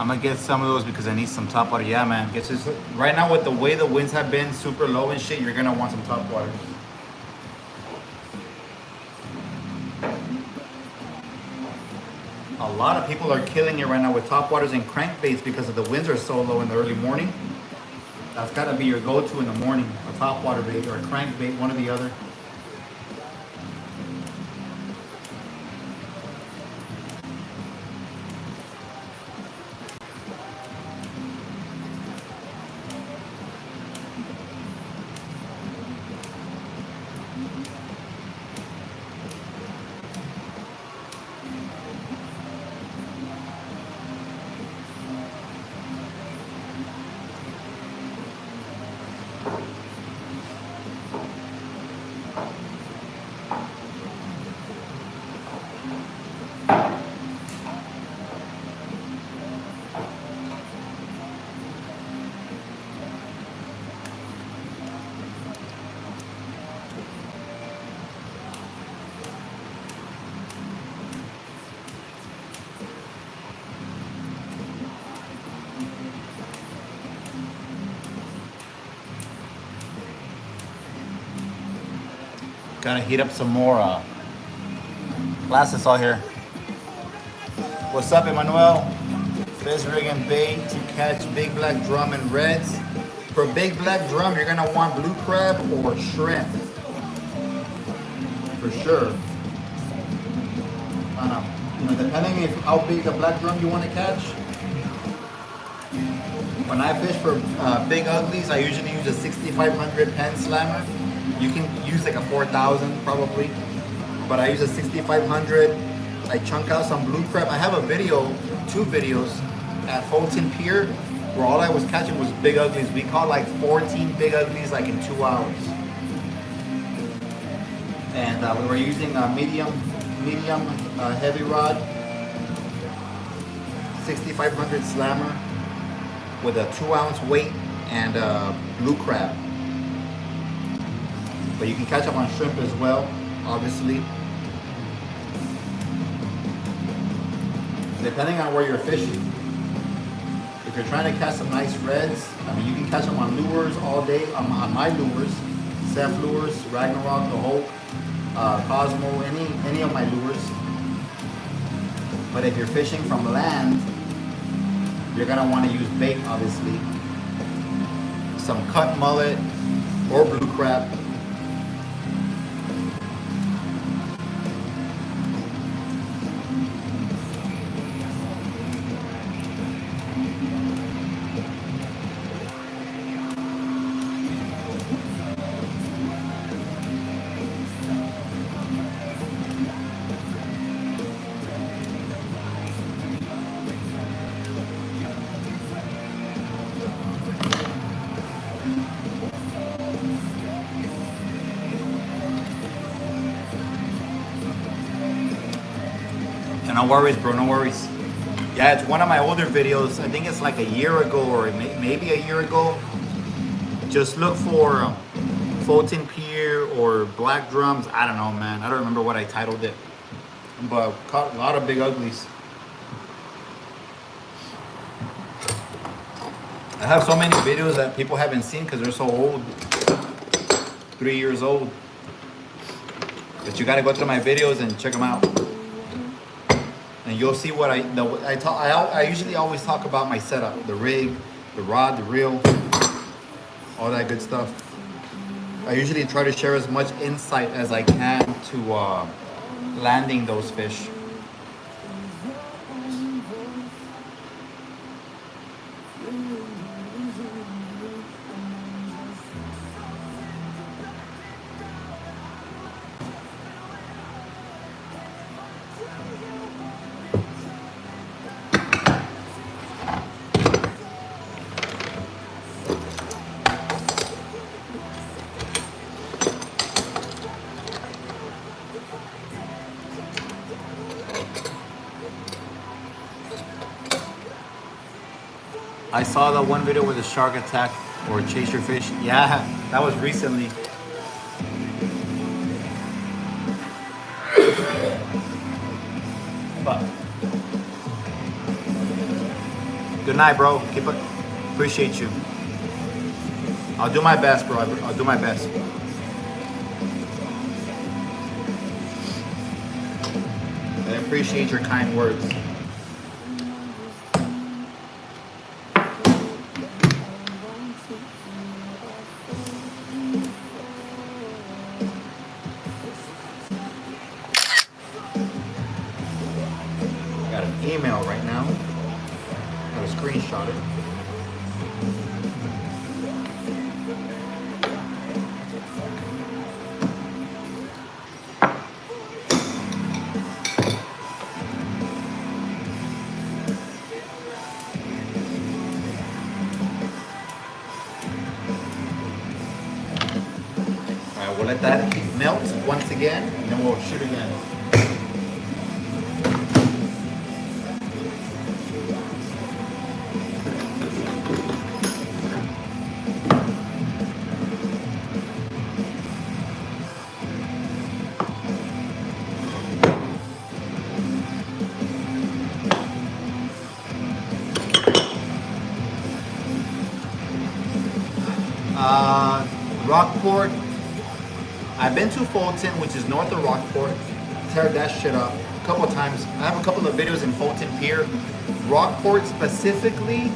I'm gonna get some of those because I need some top water. Yeah, man. It's just right now with the way the winds have been super low and shit, you're gonna want some top water. A lot of people are killing it right now with top waters and crankbaits because of the winds are so low in the early morning. That's gotta be your go-to in the morning, a top water bait or a crankbait, one or the other. Gotta heat up some more glasses out here. What's up, Emmanuel? Best rig and bait to catch big black drum and reds. For big black drum, you're gonna want blue crab or shrimp. For sure. Depending if how big the black drum you want to catch. When I fish for big uglies, I usually use a 6500 pen slammer. You can use like a 4000 probably, but I use a 6500. I chunk out some blue crab. I have a video, 2 videos at Fulton Pier where all I was catching was big uglies. We caught like 14 big uglies like in 2 hours. And we were using a medium heavy rod, 6500 slammer with a 2-ounce weight and blue crab. But you can catch up on shrimp as well, obviously. Depending on where you're fishing. If you're trying to catch some nice reds, I mean, you can catch them on lures all day, on my lures, SEF lures, Ragnarok, the Hulk, Cosmo, any of my lures. But if you're fishing from land, you're gonna want to use bait, obviously. Some cut mullet or blue crab. No worries, bro, no worries. Yeah, it's one of my older videos. I think it's like a year ago or maybe a year ago. Just look for Fulton Pier or Black Drums. I don't know, man. I don't remember what I titled it. But caught a lot of big uglies. I have so many videos that people haven't seen because they're so old. 3 years old. But you gotta go through my videos and check them out. And you'll see what I usually always talk about my setup, the rig, the rod, the reel, all that good stuff. I usually try to share as much insight as I can to landing those fish. I saw that one video with the shark attack or chase your fish. Yeah, that was recently. But Good night, bro. Keep it. Appreciate you. I'll do my best, bro. I'll do my best. I appreciate your kind words. Got an email right now. Got a screenshot it. Alright, we'll let that melt once again, and then we'll shoot again. Rockport. I've been to Fulton, which is north of Rockport. Tear that shit up a couple of times. I have a couple of videos in Fulton Pier. Rockport specifically,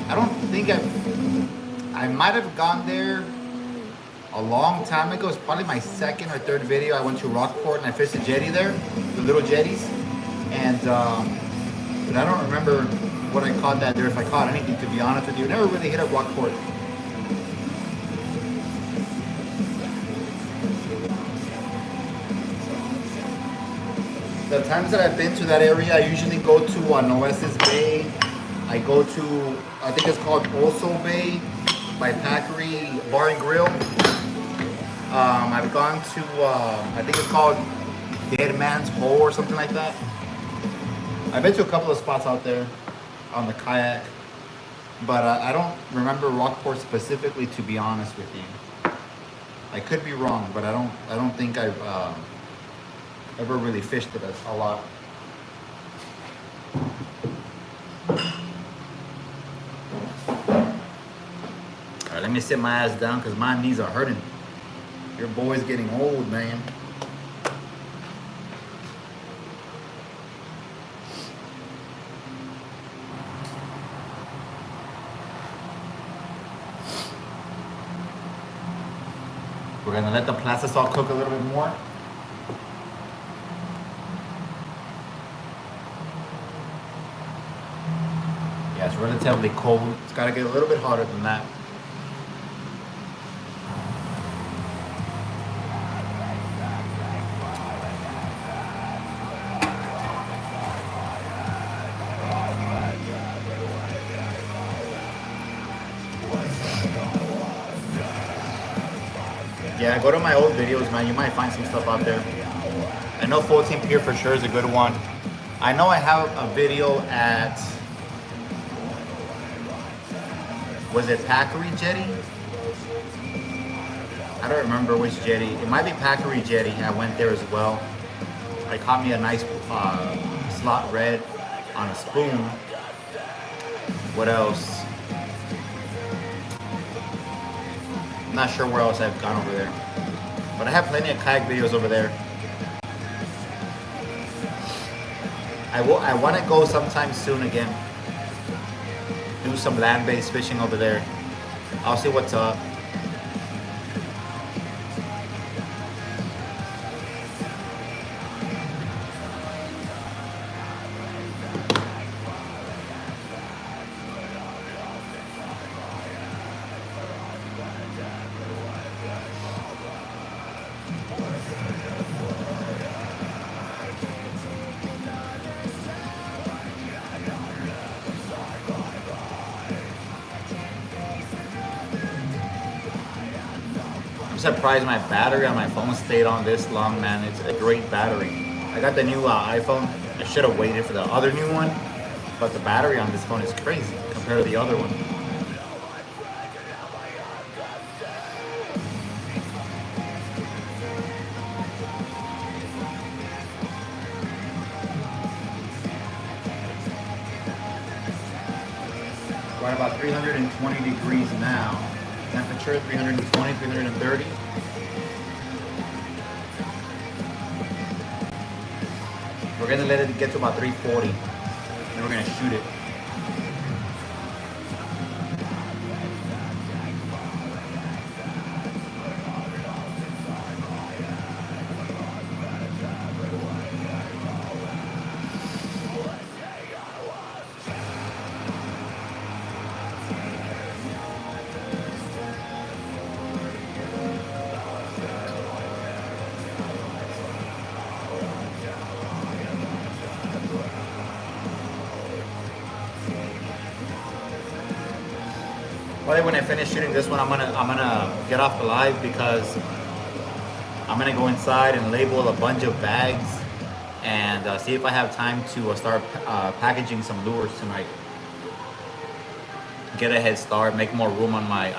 I don't think I might have gone there a long time ago. It's probably my second or third video. I went to Rockport and I fished the jetty there, the little jetties. And, but I don't remember what I caught that there, if I caught anything, to be honest with you. Never really hit up Rockport. The times that I've been to that area, I usually go to Nueces Bay. I go to, I think it's called Oso Bay by Packery Bar and Grill. I've gone to, I think it's called Dead Man's Hole or something like that. I've been to a couple of spots out there on the kayak, but I don't remember Rockport specifically, to be honest with you. I could be wrong, but I don't think I've ever really fished it a lot. Alright, let me sit my ass down because my knees are hurting. Your boy's getting old, man. We're gonna let the pasta salt cook a little bit more. Yeah, it's relatively cold. It's gotta get a little bit hotter than that. Yeah, go to my old videos, man. You might find some stuff out there. I know 14 Pier for sure is a good one. I know I have a video at, was it Packery Jetty? I don't remember which jetty. It might be Packery Jetty. I went there as well. I caught me a nice slot red on a spoon. What else? I'm not sure where else I've gone over there, but I have plenty of kayak videos over there. I want to go sometime soon again. Do some land-based fishing over there. I'll see what's up. I'm surprised my battery on my phone stayed on this long, man. It's a great battery. I got the new iPhone. I should have waited for the other new one, but the battery on this phone is crazy compared to the other one. about 320 degrees now. Temperature 320, 330. We're gonna let it get to about 340. Then we're gonna shoot it. Probably when I finish shooting this one, I'm gonna get off the live because I'm gonna go inside and label a bunch of bags and see if I have time to start packaging some lures tonight. Get a head start, make more room on my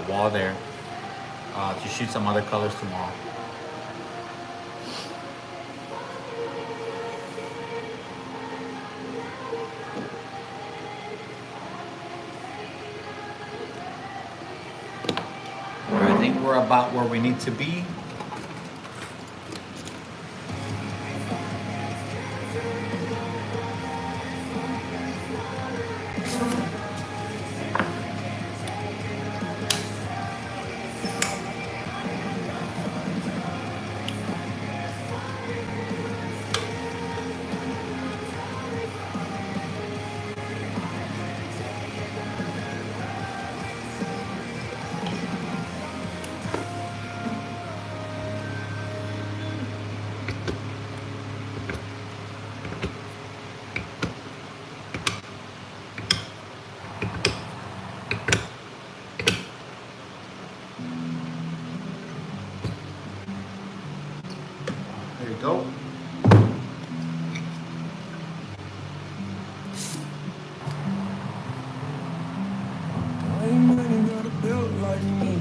wall there to shoot some other colors tomorrow. I think we're about where we need to be. There you go. I ain't many got a build like me.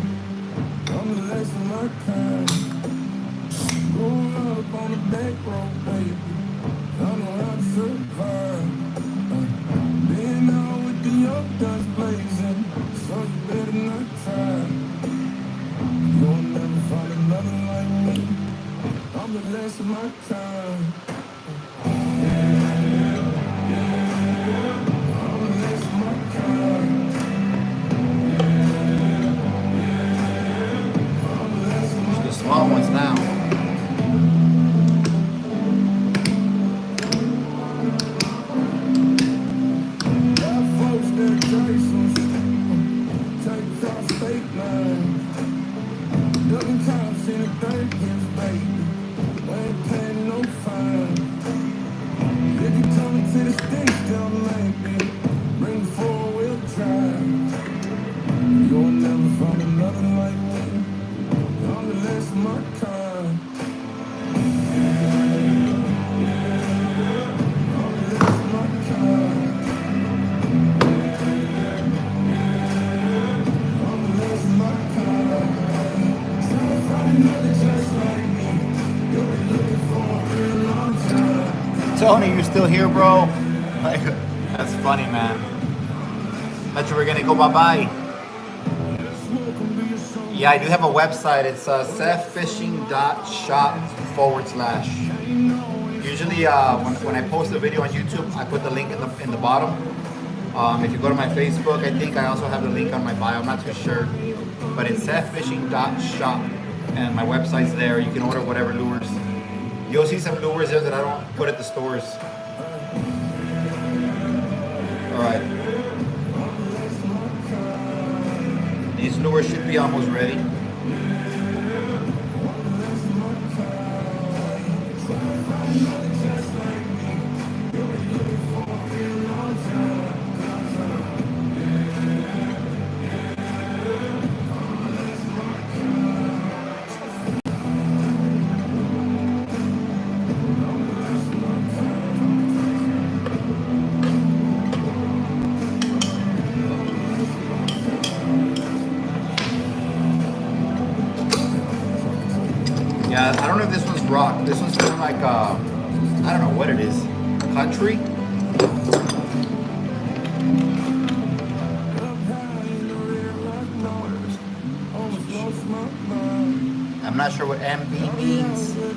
I'm the last of my kind. Roll up on the back road, baby. I know how to survive. Been out with the young guns blazing, so you better not try. You'll never find another like me. I'm the last of my kind. I'm the last of my kind. The small ones now. Got folks that chase them, take off fake lines. Dozen cops in a 30s, baby. Ain't paying no fine. If you coming to the stage, down maybe bring the four-wheel drive. You'll never find another like me. I'm the last of my kind. I'm the last of my kind. I'm the last of my kind. Trying to find another just like me. You'll be looking for a real long time. Tony, you still here, bro? Like, that's funny, man. Thought you were gonna go bye-bye. Yeah, I do have a website. It's seffishing.shop/. Usually, when I post a video on YouTube, I put the link in the bottom. If you go to my Facebook, I think I also have the link on my bio. I'm not too sure, but it's seffishing.shop, and my website's there. You can order whatever lures. You'll see some lures there that I don't put at the stores. All right. These lures should be almost ready. Yeah, I don't know if this one's rock. This one's kind of like, I don't know what it is. Country? I'm not sure what MB means. You'll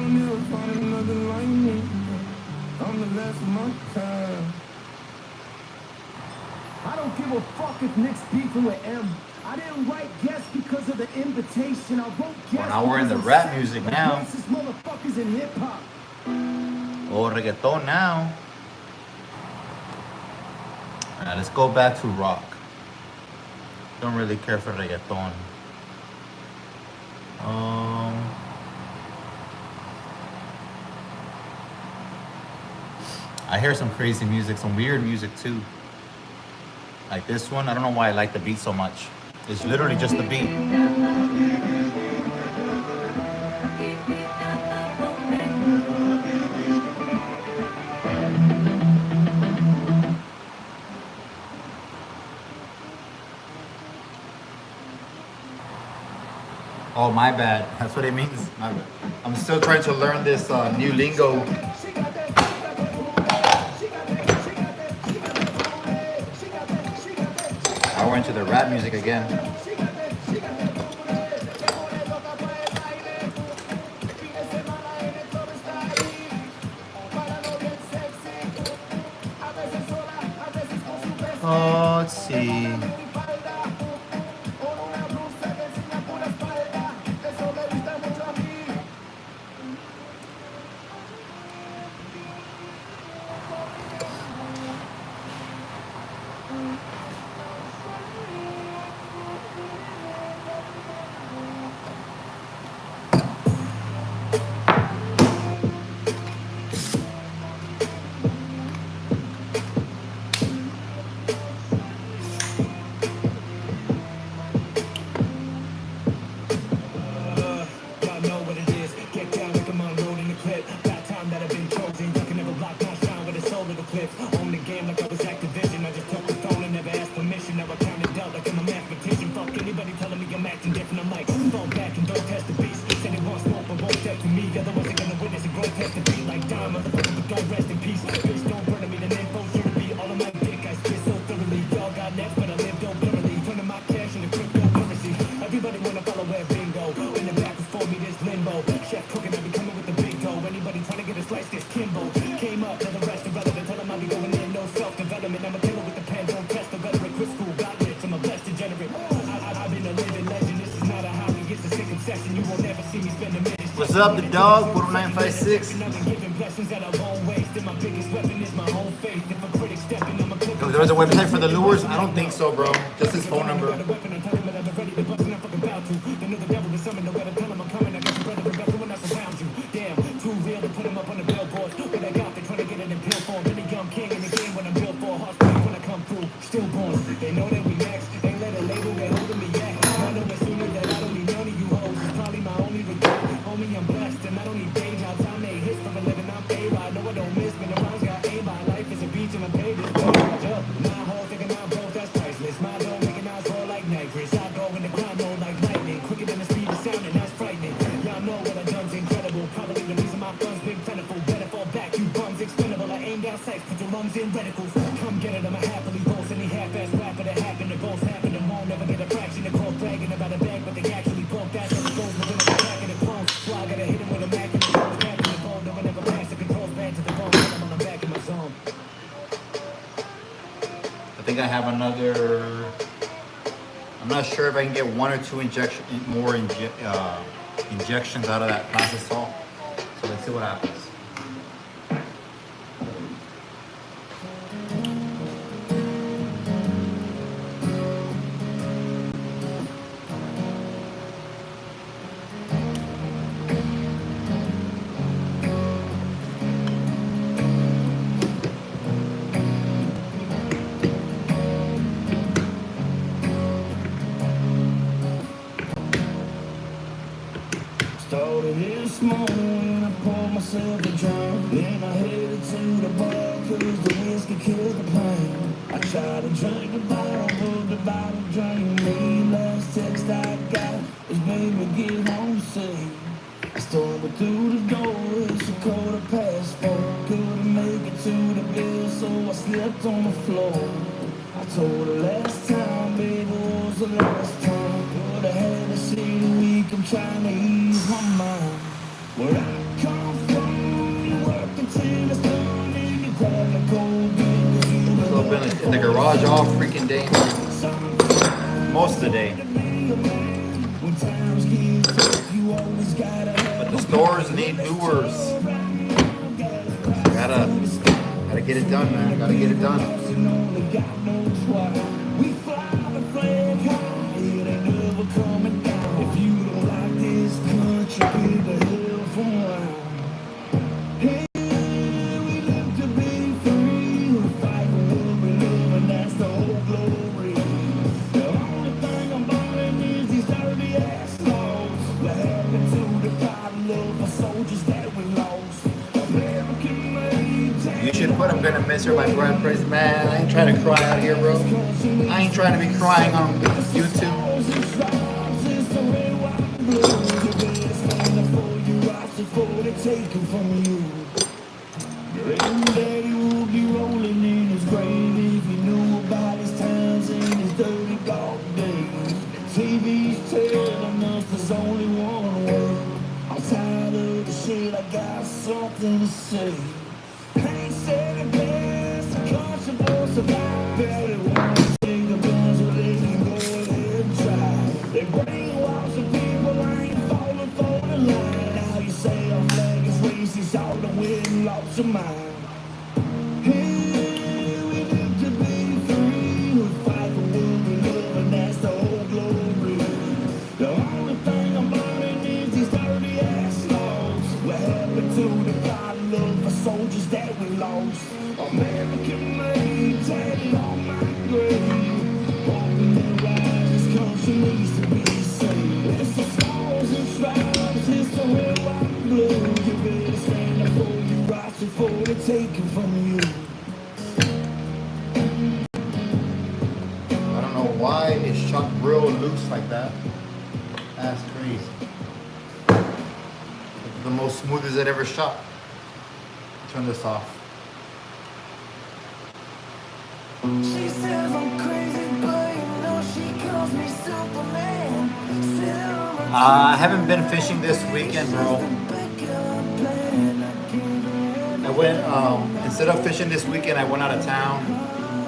never find another like me. I'm the last of my kind. I don't give a fuck if Nick's beefing with M. I didn't write guest because of the invitation. I wrote guest. Well, now we're in the rap music now. Motherfuckers in hip hop. Oh, reggaeton now. Alright, let's go back to rock. Don't really care for reggaeton. I hear some crazy music, some weird music too. Like this one, I don't know why I like the beat so much. It's literally just the beat. Oh, my bad. That's what it means. My bad. I'm still trying to learn this new lingo. Now we're into the rap music again. Oh, let's see. What's up, the dog? 4956. There was a website for the lures? I don't think so, bro. Just his phone number. I think I have another. I'm not sure if I can get one or two injections out of that plastic salt. So let's see what happens. Started this morning when I poured myself a drink. Then I headed to the bar cause the whiskey killed the pain. I tried to drink the bottle, but the bottle drank me. Last text I got is baby get home safe. I stumbled through the door, it's a 4:15. to the bed, so I slept on the floor. I told her last time, baby, was the last time. But I had to say the week, I'm trying to ease my mind. Where I come from, you work until it's done, and you grab the cold beer. I've been in the garage all freaking day. Most of the day. When times get tough, you always gotta have. But the stores need lures. Gotta get it done, man. Gotta get it done. We fly the flag high, it ain't never coming down. If you don't like this country, get the hell from around. Hey, we live to be free. We fight for what we love, and that's the whole glory. The only thing I'm burning is these dirty ass laws. What happened to the pile of soldiers that we lost? American made. You should put I'm Gonna Miss Her by Brad Price. Man, I ain't trying to cry out here, bro. I ain't trying to be crying on YouTube. Daddy would be rolling in his grave if he knew about his times and his dirty dog days. TV's telling us there's only one way. I'm tired of the shit, I got something to say. I ain't said it best, the country will survive. Barely want to take the guns so they can go ahead and try. They brainwash the people, I ain't falling for the line. Now you say our flag is racist, all the way and lost your mind. Hey, we live to be free, we fight for what we love, and that's the whole glory. The only thing I'm burning is these dirty ass laws. What happened to the God love for soldiers that we lost? American made, tatted on my grave. Open their eyes, this country needs to be saved. It's the stars and stripes, it's the red, white, and blue. You better stand up for your rights before they take it from you. I don't know why it's shot real loose like that. That's crazy. It's the most smoothest it ever shot. Turn this off. She says I'm crazy, but you know she calls me Superman. I haven't been fishing this weekend, bro. I went, instead of fishing this weekend, I went out of town.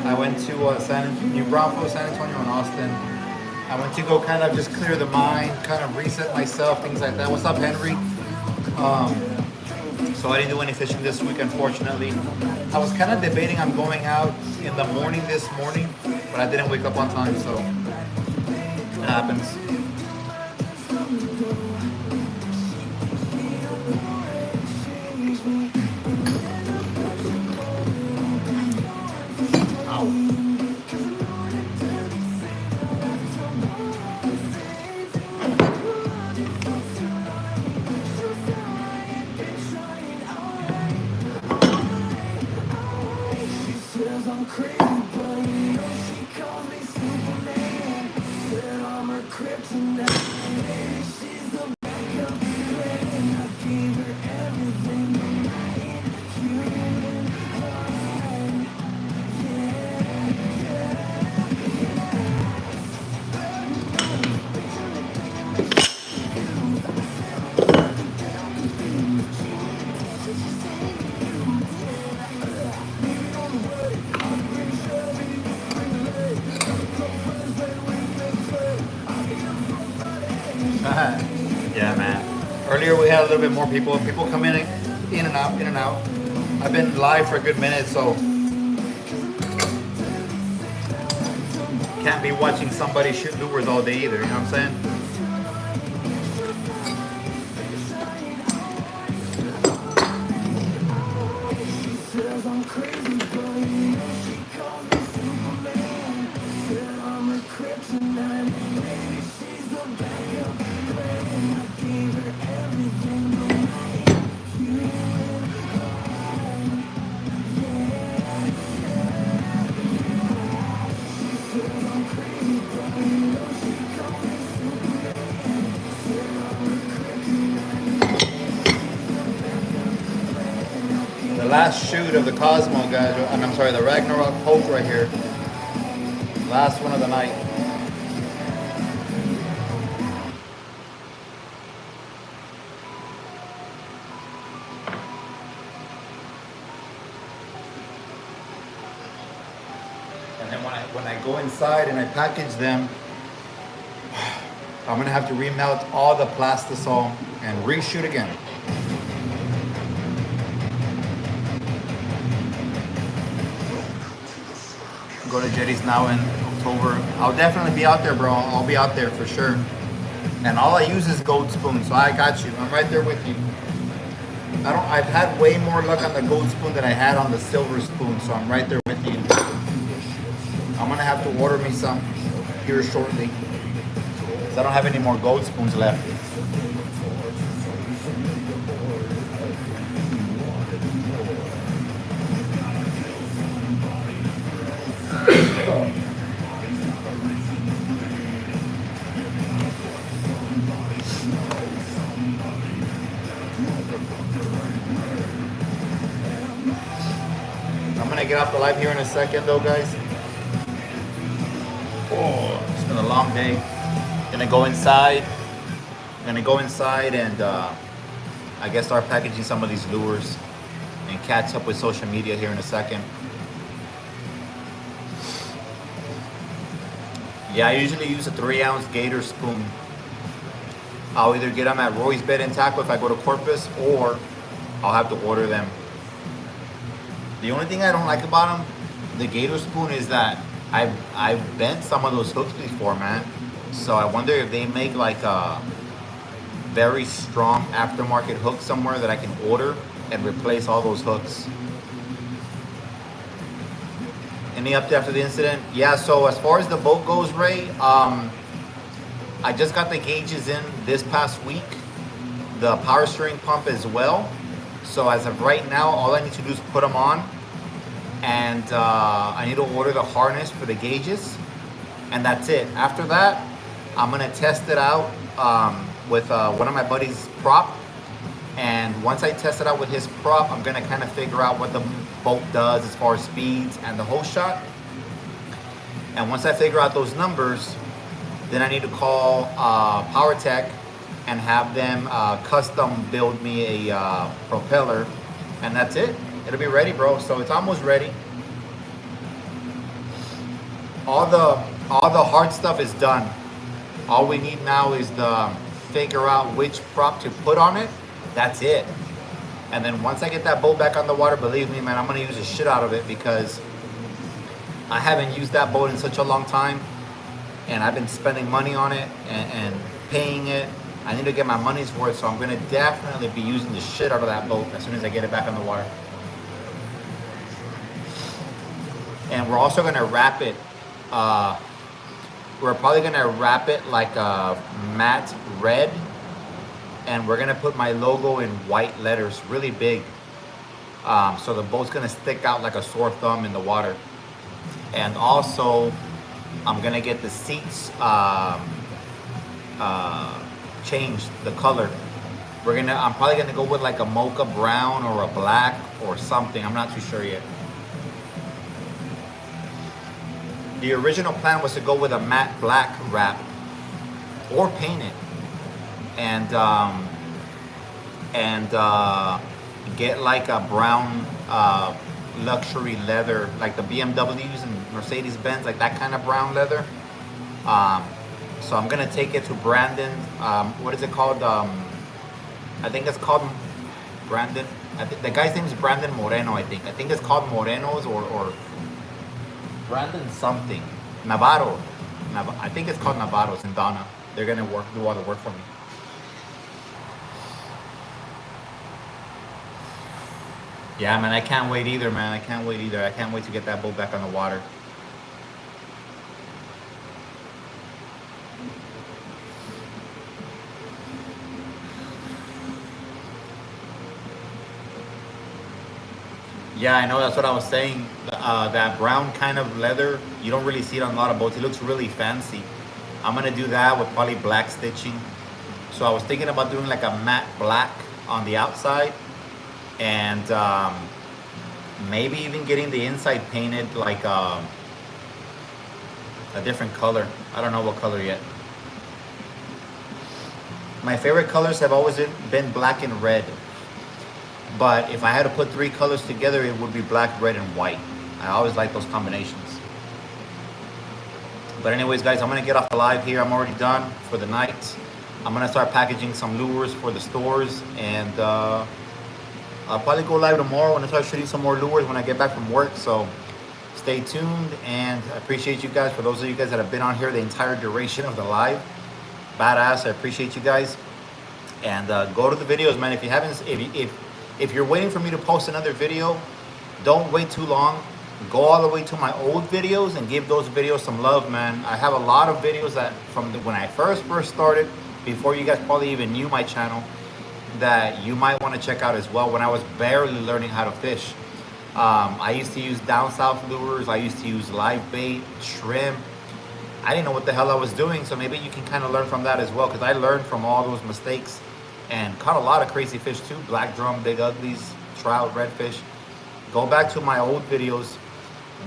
I went to New Braunfels, San Antonio, and Austin. I went to go kind of just clear the mind, kind of reset myself, things like that. What's up, Henry? So I didn't do any fishing this week, unfortunately. I was kind of debating on going out in the morning this morning, but I didn't wake up on time, so it happens. I'm crazy, but you know she calls me Superman. Said I'm her kryptonite. Maybe she's the backup plan. I gave her everything, human heart. Yeah, man. Earlier we had a little bit more people. People come in and out, in and out. I've been live for a good minute, so can't be watching somebody shoot lures all day either. You know what I'm saying? Says I'm crazy, but you know she calls me Superman. Said I'm her kryptonite. Maybe she's the backup plan. I gave her everything, human heart. She says I'm crazy, but you know she calls me Superman. last shoot of the Cosmo, guys. And I'm sorry, the Ragnarok Hulk right here. Last one of the night. And then when I go inside and I package them, I'm gonna have to remelt all the plastisol and reshoot again. Go to Jetty's now in October. I'll definitely be out there, bro. I'll be out there for sure. And all I use is gold spoon, so I got you. I'm right there with you. I've had way more luck on the gold spoon than I had on the silver spoon, so I'm right there with you. I'm gonna have to order me some here shortly, because I don't have any more gold spoons left. I'm gonna get off the live here in a second though, guys. Oh, it's been a long day. Gonna go inside and I guess start packaging some of these lures and catch up with social media here in a second. Yeah, I usually use a 3-ounce gator spoon. I'll either get them at Roy's Bed and Tackle if I go to Corpus, or I'll have to order them. The only thing I don't like about them, the gator spoon, is that I've bent some of those hooks before, man. So I wonder if they make like a very strong aftermarket hook somewhere that I can order and replace all those hooks. Any update after the incident? Yeah, so as far as the boat goes, Ray, I just got the gauges in this past week, the power steering pump as well. So as of right now, all I need to do is put them on, and I need to order the harness for the gauges, and that's it. After that, I'm gonna test it out with one of my buddies' prop, and once I test it out with his prop, I'm gonna kind of figure out what the boat does as far as speeds and the whole shot. And once I figure out those numbers, then I need to call PowerTech and have them custom build me a propeller, and that's it. It'll be ready, bro. So it's almost ready. All the hard stuff is done. All we need now is to figure out which prop to put on it. That's it. And then once I get that boat back on the water, believe me, man, I'm gonna use the shit out of it, because I haven't used that boat in such a long time, and I've been spending money on it and paying it. I need to get my money's worth, so I'm gonna definitely be using the shit out of that boat as soon as I get it back on the water. And we're also gonna wrap it. We're probably gonna wrap it like a matte red, and we're gonna put my logo in white letters, really big. So the boat's gonna stick out like a sore thumb in the water. And also, I'm gonna get the seats changed, the color. I'm probably gonna go with like a mocha brown or a black or something. I'm not too sure yet. The original plan was to go with a matte black wrap or paint it, and get like a brown luxury leather, like the BMWs and Mercedes-Benz, like that kind of brown leather. So I'm gonna take it to Brandon. What is it called? I think it's called Brandon. The guy's name is Brandon Moreno. I think it's called Moreno's or Brandon something. Navarro. I think it's called Navarro's in Donna. They're gonna do all the work for me. Yeah, man, I can't wait either, man. I can't wait either. I can't wait to get that boat back on the water. Yeah, I know, that's what I was saying. That brown kind of leather, you don't really see it on a lot of boats. It looks really fancy. I'm gonna do that with probably black stitching. So I was thinking about doing like a matte black on the outside, and Maybe even getting the inside painted like a different color. I don't know what color yet. My favorite colors have always been black and red. But if I had to put three colors together, it would be black, red, and white. I always like those combinations. But anyways, guys, I'm going to get off the live here. I'm already done for the night. I'm going to start packaging some lures for the stores. And I'll probably go live tomorrow when I start shooting some more lures when I get back from work. So stay tuned. And I appreciate you guys. For those of you guys that have been on here the entire duration of the live. Badass. I appreciate you guys. And go to the videos, man. If you haven't, if you're waiting for me to post another video, don't wait too long. Go all the way to my old videos and give those videos some love, man. I have a lot of videos that from when I first started, before you guys probably even knew my channel, that you might want to check out as well. When I was barely learning how to fish, I used to use down south lures. I used to use live bait, shrimp. I didn't know what the hell I was doing, so maybe you can kind of learn from that as well, because I learned from all those mistakes and caught a lot of crazy fish too. Black drum, big uglies, trout, redfish. Go back to my old videos,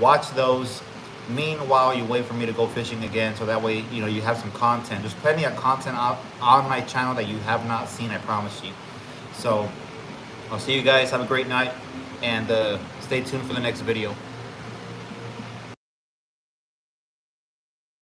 watch those. Meanwhile, you wait for me to go fishing again, so that way, you know, you have some content. There's plenty of content on my channel that you have not seen, I promise you. So I'll see you guys. Have a great night, and stay tuned for the next video.